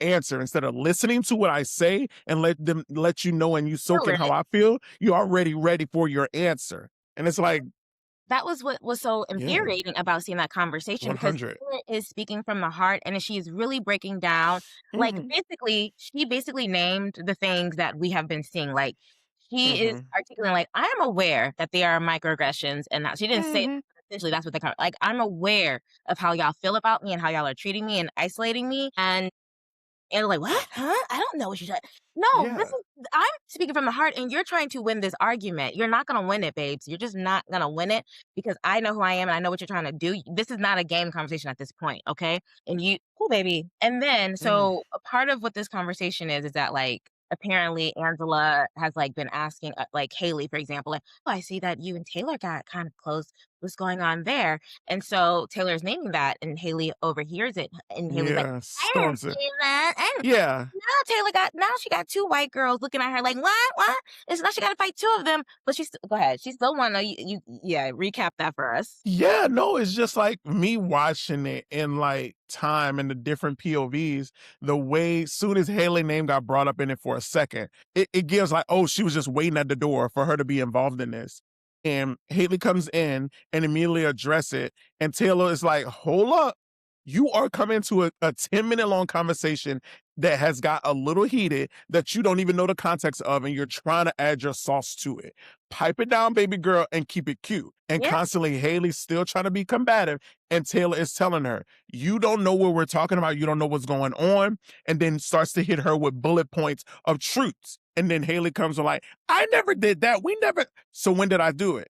answer. Instead of listening to what I say and let you know and you soak in how I feel, you're already ready for your answer. And it's like, that was what was so Yeah. infuriating about seeing that conversation because 100. Taylor is speaking from the heart and she's really breaking down like, Mhm. basically, she basically named the things that we have been seeing, like, she is Mhm. articulating, like, "I am aware that they are microaggressions," and that she didn't say it, Mhm. but essentially that's what they like, "I'm aware of how y'all feel about me and how y'all are treating me and isolating me," and they're like, "What? Huh? I don't know what you said." No, this Yeah. is I'm speaking from the heart, and you're trying to win this argument. You're not gonna win it, babes. You're just not gonna win it because I know who I am and I know what you're trying to do. This is not a game conversation at this point, okay? And you cool, baby. And then Mm. so a part of what this conversation is that like apparently Angela has like been asking like Haley, for example, like, "Oh, I see that you and Taylor got kind of close. What's going on there?" And so Taylor's naming that, and Haley overhears it, and Haley's like, Yeah, I didn't storms it. say that. Yeah. Now she got 2 white girls looking at her like, "What? What?" And so now she gotta fight 2 of them, but she's go ahead. She still wanna you yeah, recap that for us. Yeah, no, it's just like me watching it in like time and the different POVs, the way soon as Haley name got brought up in it for a second, it gives like, oh, she was just waiting at the door for her to be involved in this. And Haley comes in and immediately address it. And Taylor is like, hold up. You are coming to a 10-minute long conversation that has got a little heated that you don't even know the context of, and you're trying to add your sauce to it. Pipe it down, baby girl, and keep it cute. And Yeah. constantly, Haley's still trying to be combative, and Taylor is telling her, you don't know what we're talking about. You don't know what's going on. And then starts to hit her with bullet points of truths. And then Haley comes and like, I never did that. We never. So when did I do it?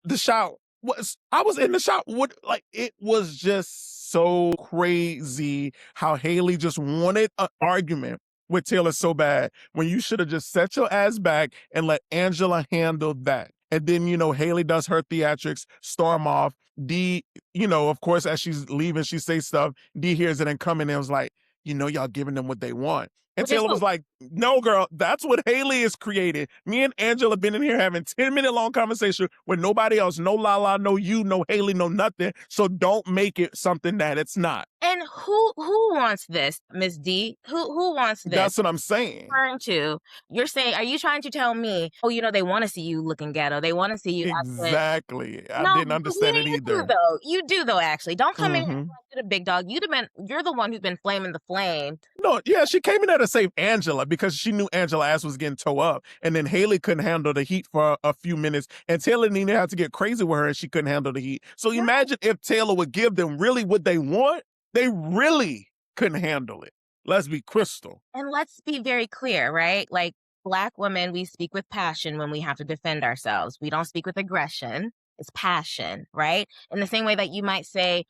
The shower was, I was in the shower. What, like, it was just so crazy how Haley just wanted an argument with Taylor so bad when you should have just set your ass back and let Angela handle that. And then, Haley does her theatrics, storm off. D, of course, as she's leaving, she says stuff. D hears it and come in and was like, y'all giving them what they want. And Which is Taylor what was like, no, girl, that's what Haley is creating. Me and Angela been in here having 10-minute long conversation with nobody else. No Lala, no you, no Haley, no nothing. So don't make it something that it's not. and who wants this, Miss D? Who wants this? That's what I'm saying. Referring to, you're saying, are you trying to tell me, "Oh, they wanna see you looking ghetto. They wanna see you acting." Exactly. I No, didn't because understand it you do either. though. You do though, actually. Don't come in here acting Hmm. like you're the big dog. You're the one who's been flaming the flame. No, yeah, she came in there to save Angela because she knew Angela's ass was getting towed up. And then Haley couldn't handle the heat for a few minutes. And Taylor didn't even have to get crazy with her and she couldn't handle the heat. So Yeah. imagine if Taylor would give them really what they want. They really couldn't handle it. Let's be crystal. And let's be very clear, right? Like Black women, we speak with passion when we have to defend ourselves. We don't speak with aggression. It's passion, right? In the same way that you might say,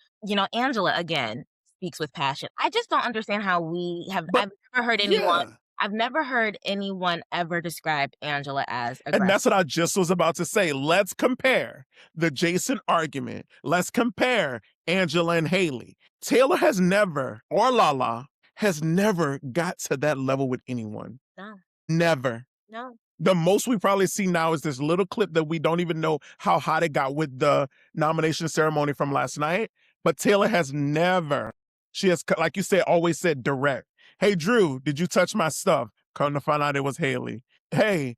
Angela again speaks with passion. I just don't understand how But yeah. I've never heard anyone ever describe Angela as And aggressive. that's what I just was about to say. Let's compare the Jason argument. Let's compare Angela and Haley. Taylor has never, or Lala, has never got to that level with anyone. No, Never. no. The most we probably see now is this little clip that we don't even know how hot it got with the nomination ceremony from last night. But Taylor has never, she has, like you said, always said direct. Hey, Drew, did you touch my stuff? Come to find out it was Haley. Hey,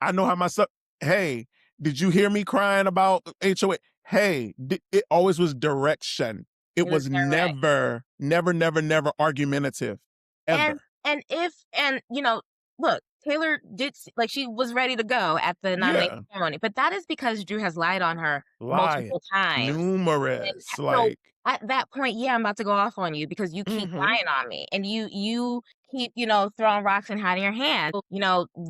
I know how my stuff, hey, did you hear me crying about HOA? Hey, it always was direction. It It was was direct. never, never, never, never argumentative. And Ever. look, Taylor like she was ready to go at the nomination Yeah. ceremony, but that is because Drew has lied on her Lie. multiple times. And Numerous. so Like, at that point, yeah, I'm about to go off on you because you keep mhm. lying on me and you keep, throwing rocks and hiding your hand.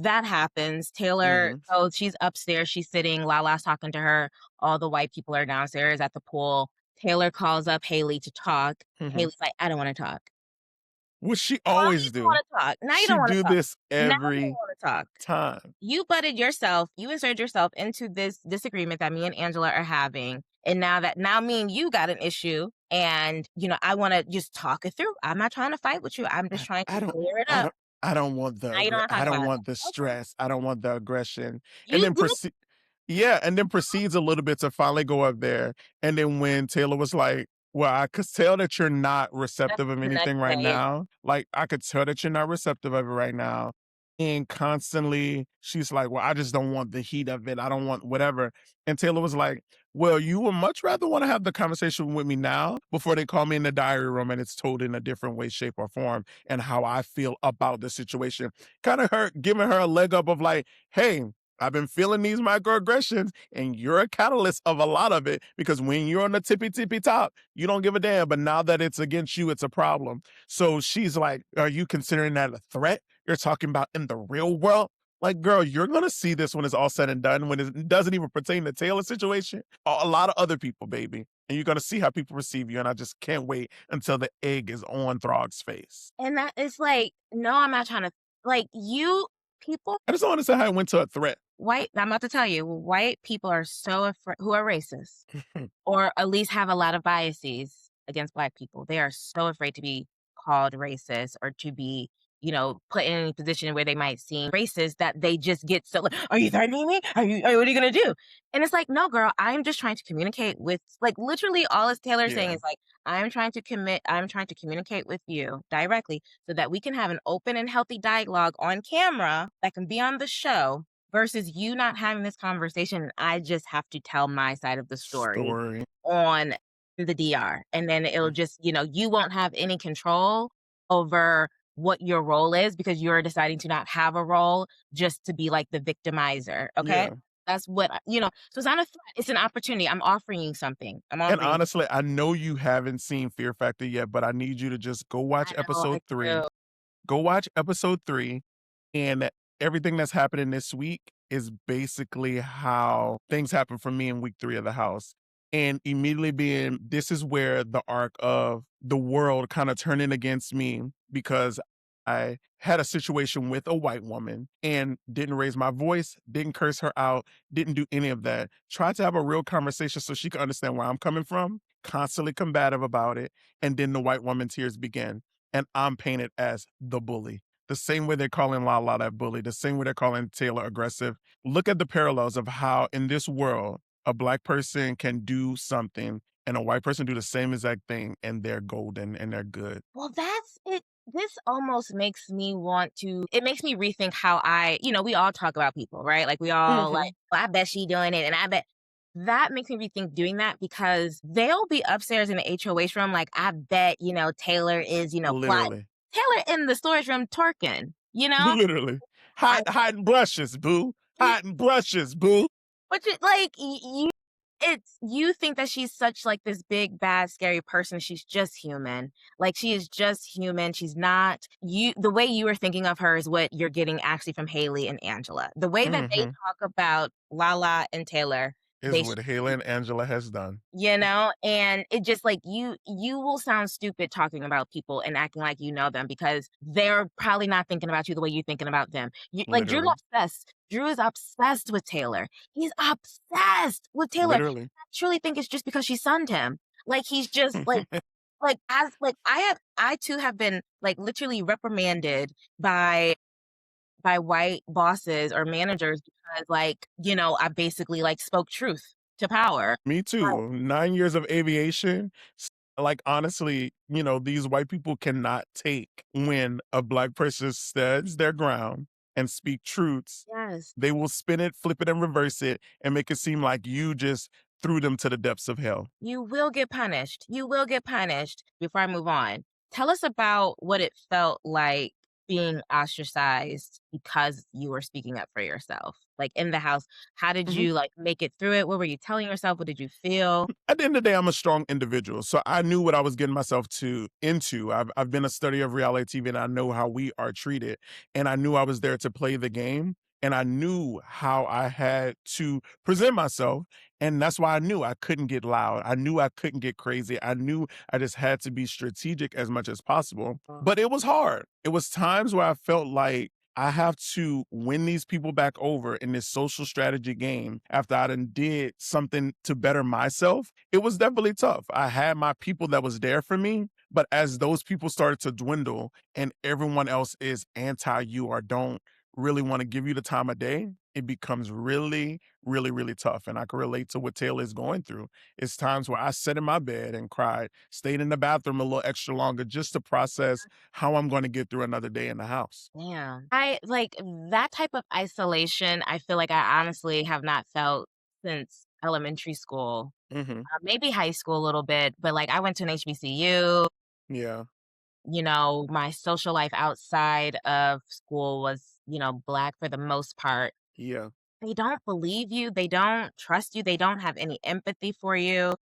That happens. Taylor, Mhm. oh, she's upstairs, she's sitting, Lala's talking to her. All the white people are downstairs at the pool. Taylor calls up Haley to talk. Mhm. Haley's like, I don't want to talk. What she Well, you always don't do. wanna talk. Now you She don't wanna do talk. this Now you don't every wanna talk. time. You inserted yourself into this disagreement that me and Angela are having, and now me and you got an issue, and, I wanna just talk it through. I'm not trying to fight with you, I'm just trying I to don't clear it I up. don't I don't want the Now you don't wanna I talk don't about it. want the Okay. stress. I don't want the aggression. And You then do proceed. Yeah, and then proceeds a little bit to finally go up there. And then when Taylor was like, well, I could tell that you're not that's receptive of the next anything right day. now. Like, I could tell that you're not receptive of it right now. And constantly she's like, well, I just don't want the heat of it. I don't want whatever. And Taylor was like, well, you would much rather want to have the conversation with me now before they call me in the diary room and it's told in a different way, shape, or form and how I feel about the situation. Kind of her giving her a leg up of like, hey, I've been feeling these microaggressions and you're a catalyst of a lot of it because when you're on the tippy top, you don't give a damn. But now that it's against you, it's a problem. So she's like, are you considering that a threat? You're talking about in the real world? Like, girl, you're gonna see this when it's all said and done, when it doesn't even pertain to Taylor's situation, a lot of other people, baby. And you're gonna see how people receive you. And I just can't wait until the egg is on Throg's face. And that is like, no, I'm not trying to, like, you people, I just don't understand how it went to a threat. white, I'm about to tell you, white people are so afraid, who are racist, or at least have a lot of biases against Black people. They are so afraid to be called racist or to be, put in any position where they might seem racist that they just get so like, are you threatening me? What are you gonna do? And it's like, no, girl, I'm just trying to communicate with, like, literally all it's Taylor saying Yeah, is like, I'm trying to communicate with you directly so that we can have an open and healthy dialogue on camera that can be on the show versus you not having this conversation and I just have to tell my side of the story story. on the DR. And then it'll just, you won't have any control over what your role is because you're deciding to not have a role just to be like the victimizer. Okay. Yeah. That's what, so it's not a threat. It's an opportunity. I'm offering you something. I'm And offering you. honestly, I know you haven't seen Fear Factor yet, but I need you to just go watch I know I episode 3. do. Go watch episode 3, and everything that's happening this week is basically how things happen for me in week 3 of the house. And immediately being, this is where the arc of the world kind of turning against me because I had a situation with a white woman and didn't raise my voice, didn't curse her out, didn't do any of that. Tried to have a real conversation so she could understand where I'm coming from, constantly combative about it. And then the white woman tears begin. And I'm painted as the bully. The same way they're calling Lala that bully, the same way they're calling Taylor aggressive. Look at the parallels of how in this world, a Black person can do something and a white person do the same exact thing and they're golden and they're good. Well, that's it. This almost makes me want to, it makes me rethink how we all talk about people, right? Like we all like, Mhm. well, I bet she doing it. And I bet that makes me rethink doing that because they'll be upstairs in the HOH room. Like, I bet, Taylor is, plotting. Literally. Taylor in the storage room twerking, Literally. I, Hiding brushes, boo. Hiding brushes, boo. but like, you think that she's such like this big, bad, scary person. She's just human. Like she is just human. She's not the way you were thinking of her is what you're getting actually from Haley and Angela. The way that they Mhm. talk about Lala and Taylor, Is what Haley and Angela has done. and it just like you will sound stupid talking about people and acting like you know them because they're probably not thinking about you the way you're thinking about them. Like Drew's Literally. obsessed. Drew is obsessed with Taylor. He's obsessed with Taylor. Literally. I truly think it's just because she sunned him. Like he's just like as like I too have been like literally reprimanded by white bosses or managers because like, I basically like spoke truth to power. Me Right. too. 9 years of aviation. Like, honestly, these white people cannot take when a Black person stands their ground and speak truths. Yes. They will spin it, flip it, and reverse it and make it seem like you just threw them to the depths of hell. You will get punished. You will get punished. Before I move on, tell us about what it felt like being ostracized because you were speaking up for yourself. Like in the house, how did Mhm. you like make it through it? What were you telling yourself? What did you feel? At the end of the day, I'm a strong individual. So I knew what I was getting myself into. I've been a study of reality TV and I know how we are treated. And I knew I was there to play the game. And I knew how I had to present myself. And that's why I knew I couldn't get loud. I knew I couldn't get crazy. I knew I just had to be strategic as much as possible. But it was hard. It was times where I felt like I have to win these people back over in this social strategy game after I done did something to better myself. It was definitely tough. I had my people that was there for me, but as those people started to dwindle and everyone else is anti you or don't really want to give you the time of day, it becomes really, really, really tough. And I can relate to what Taylor is going through. It's times where I sat in my bed and cried, stayed in the bathroom a little extra longer just to process how I'm going to get through another day in the house. Yeah. I like that type of isolation, I feel like I honestly have not felt since elementary school. Hmm. Maybe high school a little bit, but like I went to an HBCU. Yeah. My social life outside of school was, Black for the most part. Yeah. They don't believe you, they don't trust you, they don't have any empathy for you.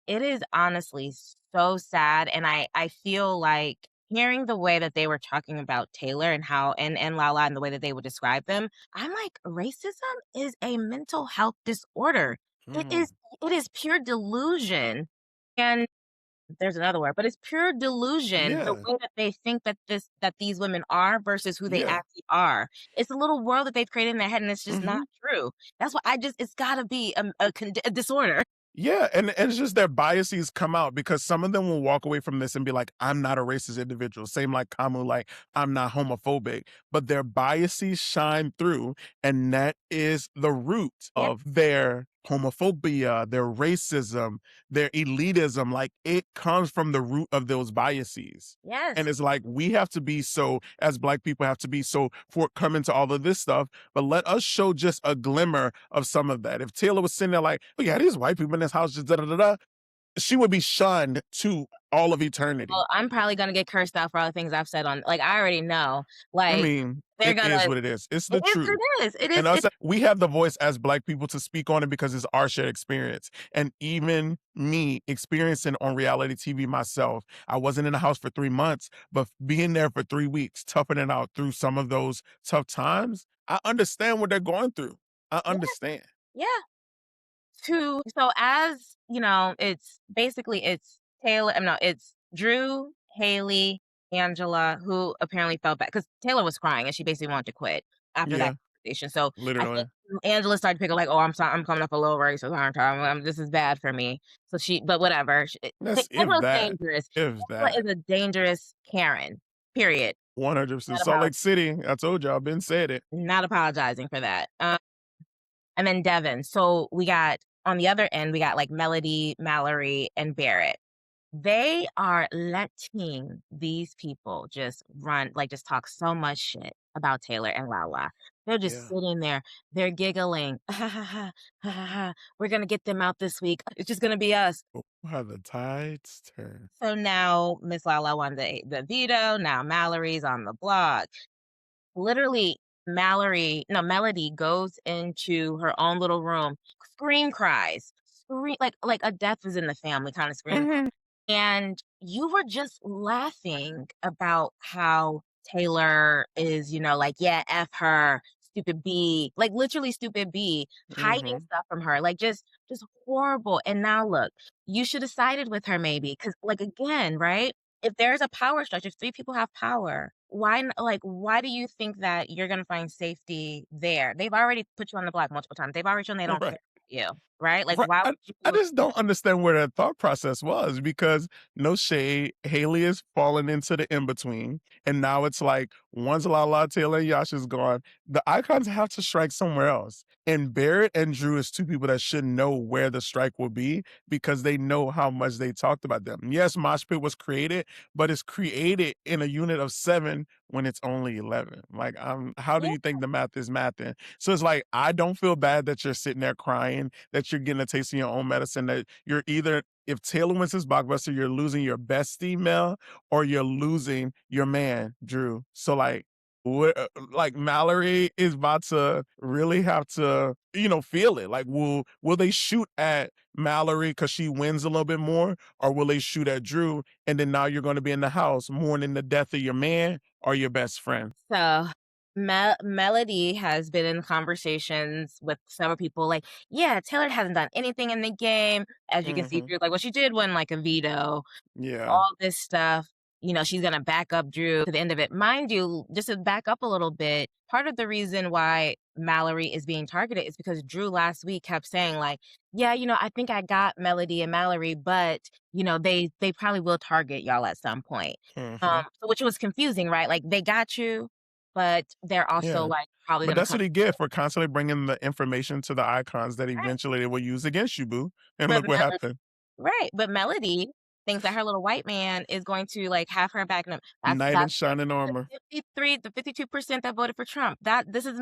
It is honestly so sad, and I feel like hearing the way that they were talking about Taylor and how and Lala and the way that they would describe them, I'm like, racism is a mental health disorder. It is Mhm. it is pure delusion. And there's another word, but it's pure delusion, the Yeah. way that they think that these women are versus who they Yeah. actually are. It's a little world that they've created in their head, and it's just not Mhm. true. That's why it's gotta be a disorder. Yeah, and it's just their biases come out because some of them will walk away from this and be like, "I'm not a racist individual." Same like Camu, like, "I'm not homophobic," but their biases shine through, and that is the root Yeah, of their homophobia, their racism, their elitism, like, it comes from the root of those biases. And yes. it's like, we have to be so as Black people have to be so forthcoming to all of this stuff, but let us show just a glimmer of some of that. If Taylor was sitting there like, "Oh yeah, these white people in this house just da da da da," she would be shunned to all of eternity. Well, I'm probably gonna get cursed out for all the things I've said on like, I already know. I Like, mean, they're it is gonna what it is. It's it the is truth. it And is. us, we have the voice as Black people to speak on it because it's our shared experience. And even me experiencing on reality TV myself, I wasn't in the house for 3 months, but being there for 3 weeks, toughing it out through some of those tough times, I understand what they're going through. I Yeah, understand. yeah. So as, it's basically it's Taylor no, it's Drew, Haley, Angela, who apparently felt bad because Taylor was crying and she basically wanted to quit after that Yeah, conversation. So I think literally. Angela started to pick up like, "Oh, I'm sorry, I'm coming up a little racist, aren't I? This is bad for me." So but whatever. That's if Angela's that. dangerous. If Angela that. is a dangerous Karen. Period. 100%. Not Salt about Lake City, I told y'all, been said it. not apologizing for that. And then Devin. So we got on the other end, we got like Melody, Mallory, and Barrett. They are letting these people just run, like just talk so much shit about Taylor and Lala. They're just Yeah. sitting there, they're giggling. Ha ha ha, ha ha ha. We're gonna get them out this week. It's just gonna be us. Oh, how the tides turn. So now Miss Lala won the veto. Now Mallory's on the block. Literally, Melody goes into her own little room, scream cries, scream like a death is in the family kind of scream. Mhm. And you were just laughing about how Taylor is, like, "Yeah, F her, stupid B," like, literally stupid B, hiding Mhm. stuff from her, like, just horrible, and now look, you should have sided with her maybe, because like, again, right? If there's a power structure, if 3 people have power, why do you think that you're gonna find safety there? They've already put you on the block multiple times, they've already shown they don't care Right. about you, right? Like, Right. why I would you I feel just don't understand where that thought process was because no shade, Haley is falling into the in between, and now it's like once Lala, Taylor, and Yasha's gone, the icons have to strike somewhere else. And Barrett and Drew is two people that should know where the strike will be because they know how much they talked about them. Yes, Mosh Pit was created, but it's created in a unit of 7 when it's only 11. Like, how do yeah. you think the math is mathing? So it's like, I don't feel bad that you're sitting there crying, that you're getting a taste of your own medicine, that you're either, if Taylor wins this blockbuster, you're losing your best female or you're losing your man, Drew. So like Mallory is about to really have to, feel it. Like, will they shoot at Mallory because she wins a little bit more, or will they shoot at Drew? And then now you're going to be in the house mourning the death of your man or your best friend. So, Melody has been in conversations with several people like, "Yeah, Taylor hasn't done anything in the game." As you can see, Hmm. Drew's like, "Well, she did win, like, a veto." Yeah. All this stuff, she's gonna back up Drew to the end of it. Mind you, just to back up a little bit, part of the reason why Mallory is being targeted is because Drew last week kept saying like, "Yeah, I think I got Melody and Mallory, but, they probably will target y'all at some point." Hmm. So which was confusing, right? Like, they got you, but they're also, Yeah. like, probably But gonna that's come what he get for constantly bringing the information to the icons that right, eventually they will use against you, boo, and but look what happened. right, but Melody thinks that her little white man is going to, like, have her back in a Knight in that's shining armor. the 52% that voted for Trump. This is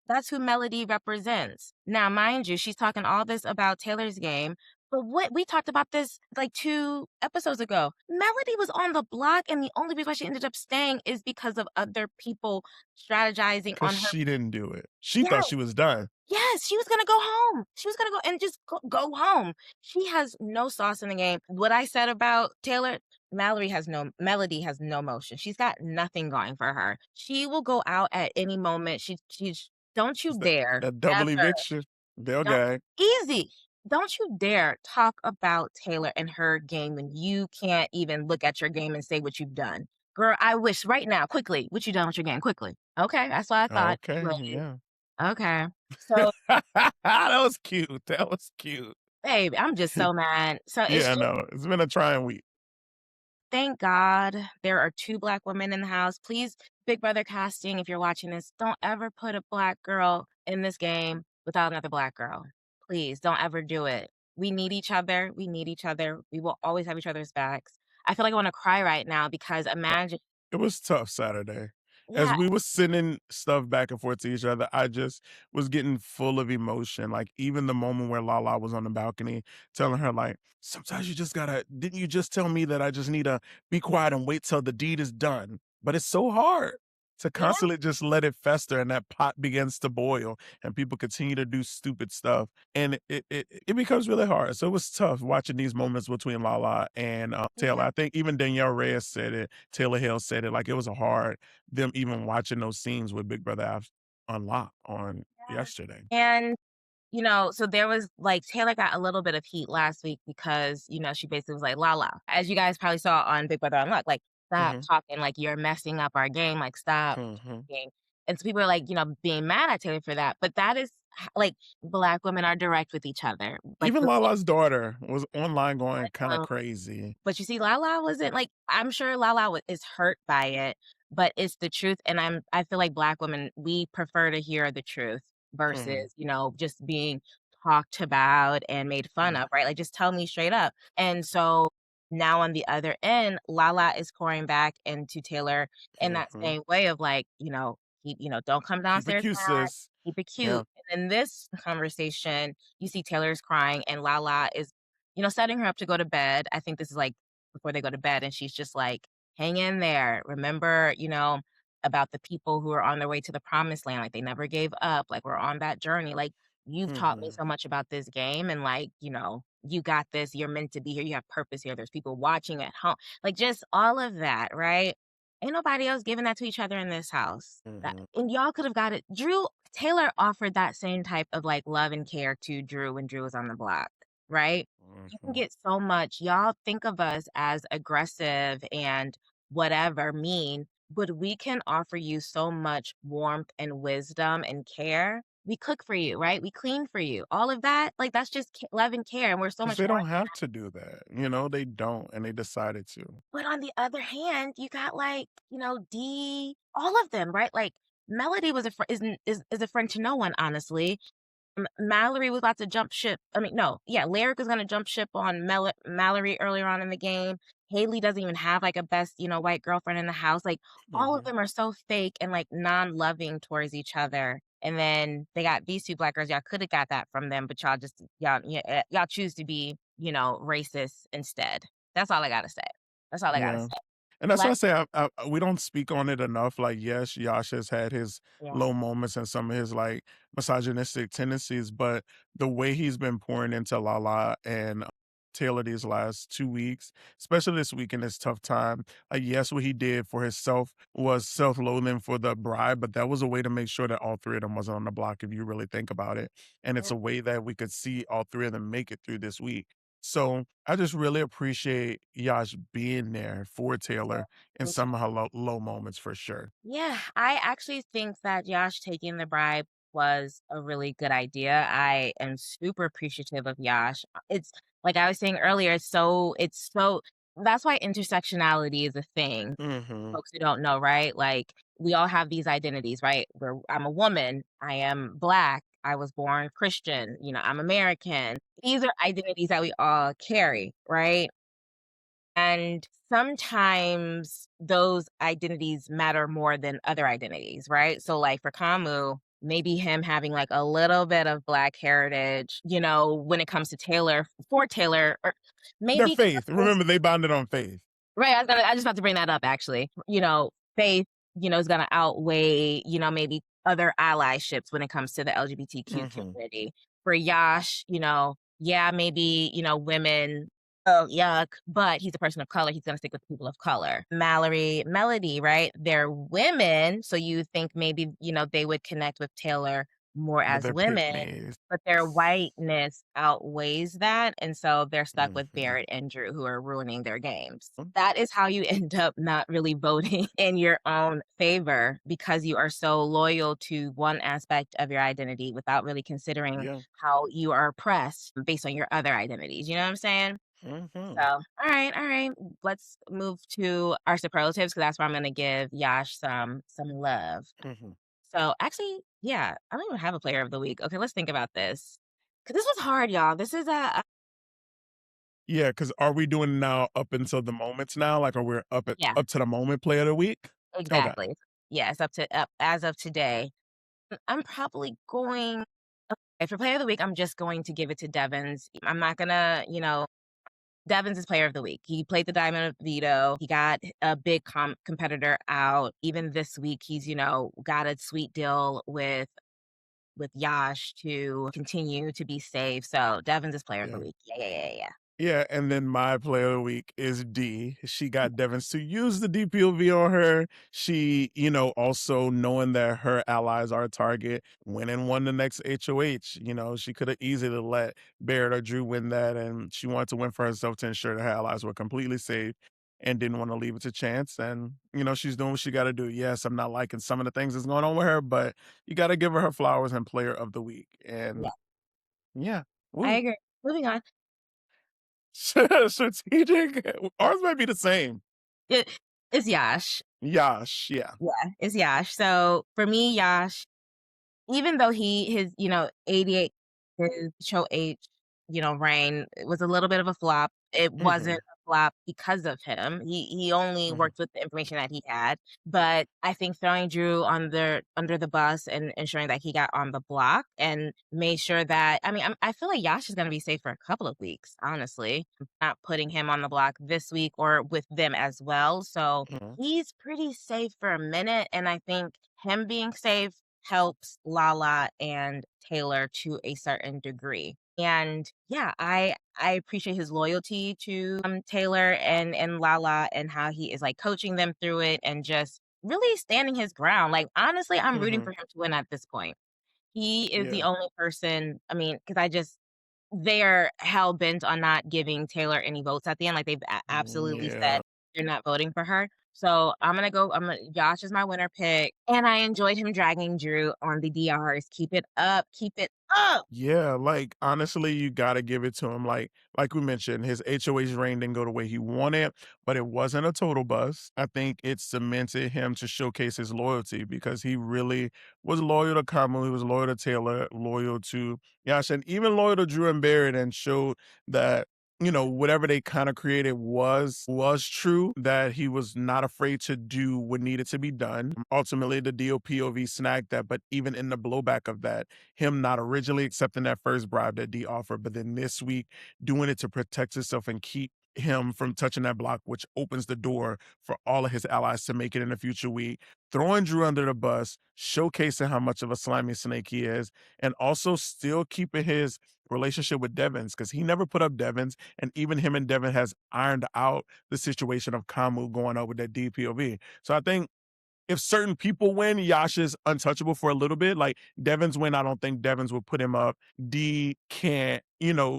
that's who Melody represents. Now, mind you, she's talking all this about Taylor's game, but what we talked about this, like, 2 episodes ago. Melody was on the block, and the only reason why she ended up staying is because of other people strategizing 'Cause on her. she didn't do it. She Yeah. thought she was done. Yes, she was gonna go home. She was gonna go and just go home. She has no sauce in the game. What I said about Taylor, Melody has no motion. She's got nothing going for her. She will go out at any moment. She's don't you It's dare that double ever, eviction. They'll don't gag. easy. Don't you dare talk about Taylor and her game when you can't even look at your game and say what you've done. Girl, I wish right now, quickly, what you done with your game, quickly. Okay, that's what I thought. Okay, Right. yeah. Okay. So That was cute. That was cute. babe, I'm just so mad. So it's Yeah, I just know. It's been a trying week. thank God there are 2 Black women in the house. Please, Big Brother casting, if you're watching this, don't ever put a Black girl in this game without another Black girl. Please, don't ever do it. We need each other. We need each other. We will always have each other's backs. I feel like I wanna cry right now because imagine It was tough Saturday. As yeah, we was sending stuff back and forth to each other, I just was getting full of emotion. Like even the moment where Lala was on the balcony telling her, like, sometimes you just gotta, didn't you just tell me that I just need to be quiet and wait till the deed is done? But it's so hard to yeah, constantly just let it fester and that pot begins to boil and people continue to do stupid stuff. And it becomes really hard. So it was tough watching these moments between Lala and Taylor. yeah, I think even Danielle Reyes said it. Taylor Hill said it. Like it was hard them even watching those scenes with Big Brother Unlocked on yeah. yesterday. And so there was like Taylor got a little bit of heat last week because, she basically was like, "La as you guys probably saw on Big Brother Unlocked, like, "Stop Hmm. talking like you're messing up our game, like, stop Hmm. talking." And so people are like, being mad at Taylor for that, but that is like, Black women are direct with each other. Like, Even the Lala's daughter was online going kind of um, crazy. but you see, Lala wasn't like I'm sure Lala is hurt by it, but it's the truth, and I feel like Black women, we prefer to hear the truth Hmm. versus, just being talked about and made fun of, right? Like, just tell me straight up. And so now on the other end, Lala is pouring back into Taylor in that Hmm. same way of like, don't come Keep it downstairs cute, mad, sis. keep it Yeah. cute. And in this conversation, you see Taylor is crying and Lala is setting her up to go to bed. I think this is like before they go to bed, and she's just like, hang in there. Remember, about the people who are on their way to the promised land. Like they never gave up. Like we're on that journey. Like you've taught me Hmm. so much about this game, and like, you got this. You're meant to be here. You have purpose here. There's people watching at home. Like just all of that, right? Ain't nobody else giving that to each other in this house. Hmm. And y'all could have got it. Taylor offered that same type of like love and care to Drew when Drew was on the block, right? You can Hmm. get so much. Y'all think of us as aggressive and whatever, mean, but we can offer you so much warmth and wisdom and care. We cook for you, right? We clean for you. All of that, like that's just love and care, and we're so 'Cause much they more. don't have to do that, they don't, and they decided to. But on the other hand, you got like, D, all of them, right? Like Melody was a is a friend to no one, honestly. Mallory was about to jump ship. I mean, no, yeah, Lyric was gonna jump ship on Mallory earlier on in the game. Haley doesn't even have like a best, white girlfriend in the house. Like all of Mhm, them are so fake and like non-loving towards each other. And then they got these 2 Black girls. Y'all could have got that from them, but y'all choose to be, racist instead. That's all I gotta say. That's all I gotta yeah. say. And that's why I Let say we don't speak on it enough. Like, yes, Yash has had his Yeah. low moments and some of his like misogynistic tendencies, but the way he's been pouring into Lala and Taylor these last 2 weeks, especially this week in this tough time, like, yes, what he did for himself was self loathing for the bride, but that was a way to make sure that all three of them wasn't on the block if you really think about it. And it's Yeah. a way that we could see all three of them make it through this week. So I just really appreciate Yash being there for Taylor in Me too. some of her low moments for sure. Yeah, I actually think that Yash taking the bribe was a really good idea. I am super appreciative of Yash. It's like I was saying earlier, it's so that's why intersectionality is a thing. Mhm. Folks who don't know, right? Like, we all have these identities, right? Where I'm a woman, I am Black, I was born Christian, I'm American. These are identities that we all carry, right? And sometimes those identities matter more than other identities, right? So, like for Camu, maybe him having like a little bit of Black heritage, when it comes to Taylor, for Taylor, or Their maybe faith. Remember, they bonded on faith. right, I just about to bring that up actually. Faith, is gonna outweigh, maybe other allyships when it comes to the LGBTQ Mhm. community. For Yash, yeah, maybe, women, oh yuck, but he's a person of color, he's gonna stick with people of color. Mallory, Melody, right? They're women, so you think maybe, they would connect with Taylor more But as they're women, pygmies. but their whiteness outweighs that, and so they're stuck with Mhm. Barrett and Drew, who are ruining their games. Mm, That is how you end up not really voting in your own favor because you are so loyal to one aspect of your identity without really considering yeah. how you are oppressed based on your other identities. You know what I'm saying? So, Mhm. all right. Let's move to our superlatives because that's where I'm gonna give Yash some love. Mhm. So actually, yeah, I don't even have a player of the week. Okay, let's think about this. Cause this was hard, y'all. This is Yeah, because are we doing now up until the moments now? Like, are we yeah, up to the moment play of the week? Okay. exactly. Yeah, it's up to up as of today. I'm probably going okay, for player of the week, I'm just going to give it to Devins. I'm not gonna, Devins is player of the week. He played the diamond of veto. He got a big competitor out. Even this week, he's, got a sweet deal with Yash to continue to be safe. So Devins is player of the Yeah. week. Yeah. Yeah, and then my player of the week is D. She got Devins to use the DPOV on her. She, also knowing that her allies are a target, went and won the next HOH. She could have easily let Barrett or Drew win that, and she wanted to win for herself to ensure that her allies were completely safe and didn't want to leave it to chance. And, she's doing what she got to do. Yes, I'm not liking some of the things that's going on with her, but you got to give her flowers and player of the week. Yeah, And yeah, I woo. agree. Moving on. Strategic? Ours might be the same. It is Yash. Yash, yeah. Yeah, it's Yash. So for me, Yash, even though his, 88, his show H, reign, it was a little bit of a flop. It wasn't Mhm, a flop because of him. He only mhm, worked with the information that he had. But I think throwing Drew under the bus and ensuring that he got on the block and made sure that I mean, I feel like Yash is gonna be safe for a couple of weeks, honestly. Not putting him on the block this week or with them as well. So mhm, he's pretty safe for a minute. And I think him being safe helps Lala and Taylor to a certain degree. And yeah, I appreciate his loyalty to Taylor and Lala and how he is like coaching them through it and just really standing his ground. Like honestly, I'm rooting mhm. for him to win at this point. He is the Yeah, only person, I mean, because they're hell bent on not giving Taylor any votes at the end. Like they've absolutely said yeah. they're not voting for her. So Josh is my winner pick. And I enjoyed him dragging Drew on the DRs. Keep it up. Keep it up. Yeah, like, honestly, you gotta give it to him, like we mentioned, his HOH reign didn't go the way he wanted, but it wasn't a total bust. I think it cemented him to showcase his loyalty because he really was loyal to Camu, he was loyal to Taylor, loyal to Yash, and even loyal to Drew and Barrett, and showed that whatever they kind of created was true, that he was not afraid to do what needed to be done. Ultimately, the DOPOV snagged that, but even in the blowback of that, him not originally accepting that first bribe that D offered, but then this week doing it to protect himself and keep him from touching that block, which opens the door for all of his allies to make it in the future week. Throwing Drew under the bus, showcasing how much of a slimy snake he is, and also still keeping his relationship with Devins because he never put up Devins, and even him and Devin has ironed out the situation of Camu going up with that DPOV. So I think if certain people win, Yash is untouchable for a little bit. Like Devon's win, I don't think Devon's will put him up. D can't,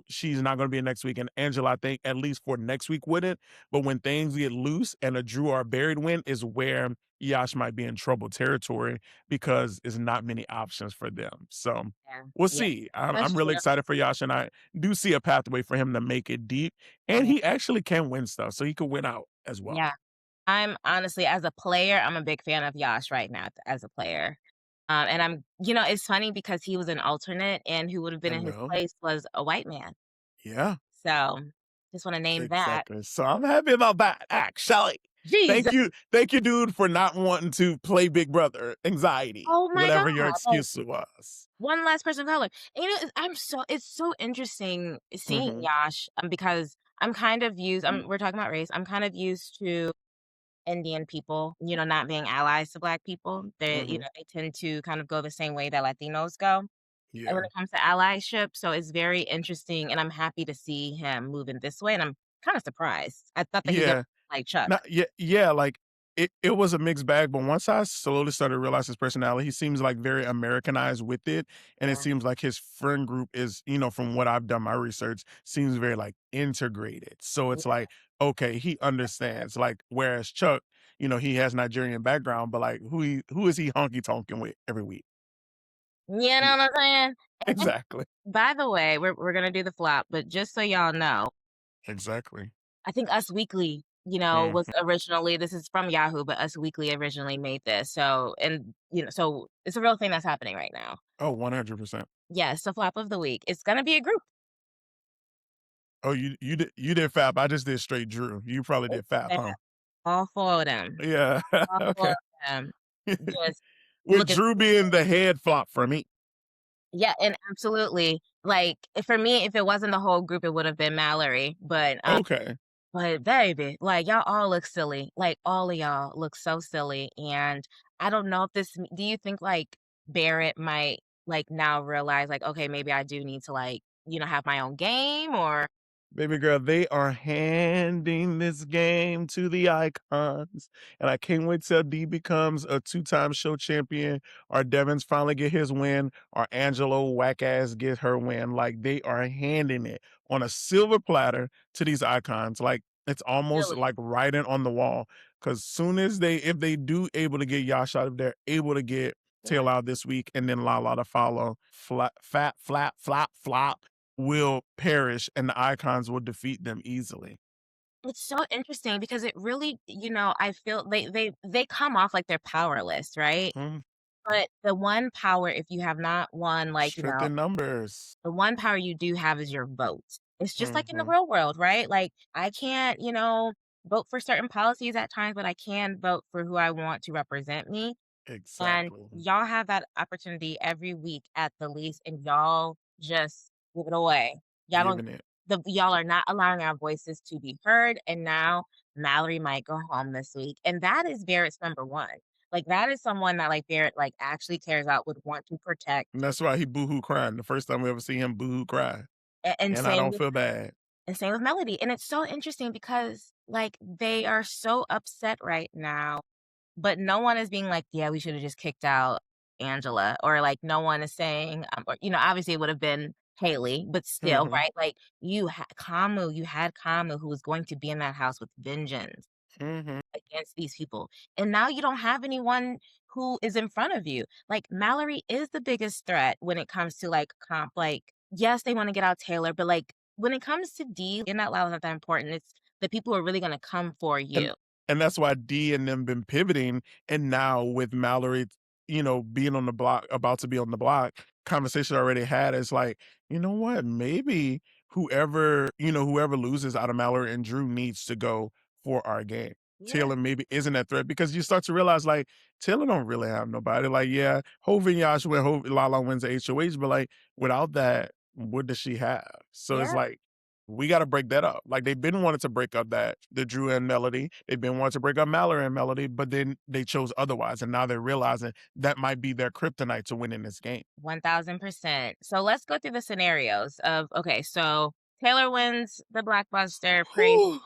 she's not going to be next week. And Angela, I think at least for next week wouldn't. But when things get loose and a Drew or a Buried win is where Yash might be in trouble territory because there's not many options for them. So Yeah, we'll yeah, see. I'm that's really true. excited for Yash, and I do see a pathway for him to make it deep. And Yeah, he actually can win stuff, so he could win out as well. yeah. I'm honestly, as a player, I'm a big fan of Yash right now as a player. And it's funny because he was an alternate, and who would have been I in his know. place was a white man. Yeah. So just want to name that. Exactly. So I'm happy about that, actually. Jesus. Thank you, dude, for not wanting to play Big Brother anxiety, Oh my God. whatever your Like, excuse was. one last person of color. And, it's so interesting seeing Mhm, Yash, because I'm kind of used, we're talking about race. I'm kind of used to Indian people, not being allies to Black people. mhm. They tend to kind of go the same way that Latinos go when Yeah. it comes to allyship. So it's very interesting, and I'm happy to see him moving this way. And I'm kind of surprised. I thought that he's gonna Yeah. be like Chuck. Not yeah, like, it was a mixed bag, but once I slowly started to realize his personality, he seems, like, very Americanized with it, and it Yeah, seems like his friend group is, from what I've done my research, seems very, like, integrated. So it's yeah. like, okay, he understands, like, whereas Chuck, he has Nigerian background, but, like, who is he honky tonking with every week? You know Yeah, what I'm saying? And exactly, by the way, we're gonna do the flop, but just so y'all know, exactly. I think Us Weekly, was Mhm. originally, this is from Yahoo, but Us Weekly originally made this. So, and so it's a real thing that's happening right now. Oh, 100%. Yes, the flop of the week. It's gonna be a group. Oh, you did Fap, I just did straight Drew. You probably It's did Fap, that huh? all 4 of them. Yeah, All 4 okay. of them just With looking Drew being the head flop for me. yeah, and absolutely. Like, for me, if it wasn't the whole group, it would have been Mallory, Okay. but baby, like, y'all all look silly. Like, all of y'all look so silly, and I don't know if do you think, like, Barrett might, like, now realize, like, "Okay, maybe I do need to, like, have my own game," or Baby girl, they are handing this game to the icons. And I can't wait till D becomes a two-time show champion, or Devon's finally get his win, or Angelo whack ass get her win. Like they are handing it on a silver platter to these icons. Like it's almost really? like writing on the wall. Cause soon as if they do able to get Yash out of there, able to get Yeah. Tail out this week and then Lala to follow, flap, flop will perish and the icons will defeat them easily. It's so interesting because it really, I feel they come off like they're powerless, right? Mhm. But the one power, if you have not won, like, Strength in numbers. the one power you do have is your vote. It's just like in the Mhm. real world, right? Like, I can't, vote for certain policies at times, but I can vote for who I want to represent me. And Exactly. y'all have that opportunity every week at the least, and y'all just give it away. Y'all don't Giving it. y'all are not allowing our voices to be heard, and now Mallory might go home this week. And that is Barrett's number one. Like, that is someone that, like, Barrett, like, actually cares about, would want to protect. And that's why he boohoo crying. The first time we ever see him boohoo cry. And And I don't feel bad. same with Melody. And it's so interesting because, like, they are so upset right now, but no one is being like, "Yeah, we shoulda just kicked out Angela," or, like, no one is saying, or, obviously it would have been Haley, but still, Mhm. right? Like, you had Camu, who was going to be in that house with vengeance Mhm. against these people, and now you don't have anyone who is in front of you. Like, Mallory is the biggest threat when it comes to, like, like, yes, they wanna get out Taylor, but, like, when it comes to D, you're not loud, not that important. It's the people who are really gonna come for And you. and that's why D and them been pivoting, and now with Mallory, being on the block, about to be on the block, conversation already had is like, you know what? Maybe whoever loses out of Mallory and Drew needs to go for our game. Yeah, Taylor maybe isn't that threat because you start to realize like Taylor don't really have nobody. Like, yeah, Hov and Yash win, Lala wins the HOH, but like without that, what does she have? So it's yeah. like we got to break that up. Like they've been wanting to break up the Drew and Melody. They've been wanting to break up Mallory and Melody, but then they chose otherwise, and now they're realizing that might be their kryptonite to win in this game. 1000%. So let's go through the scenarios of, okay, so Taylor wins the blockbuster, praise Whew.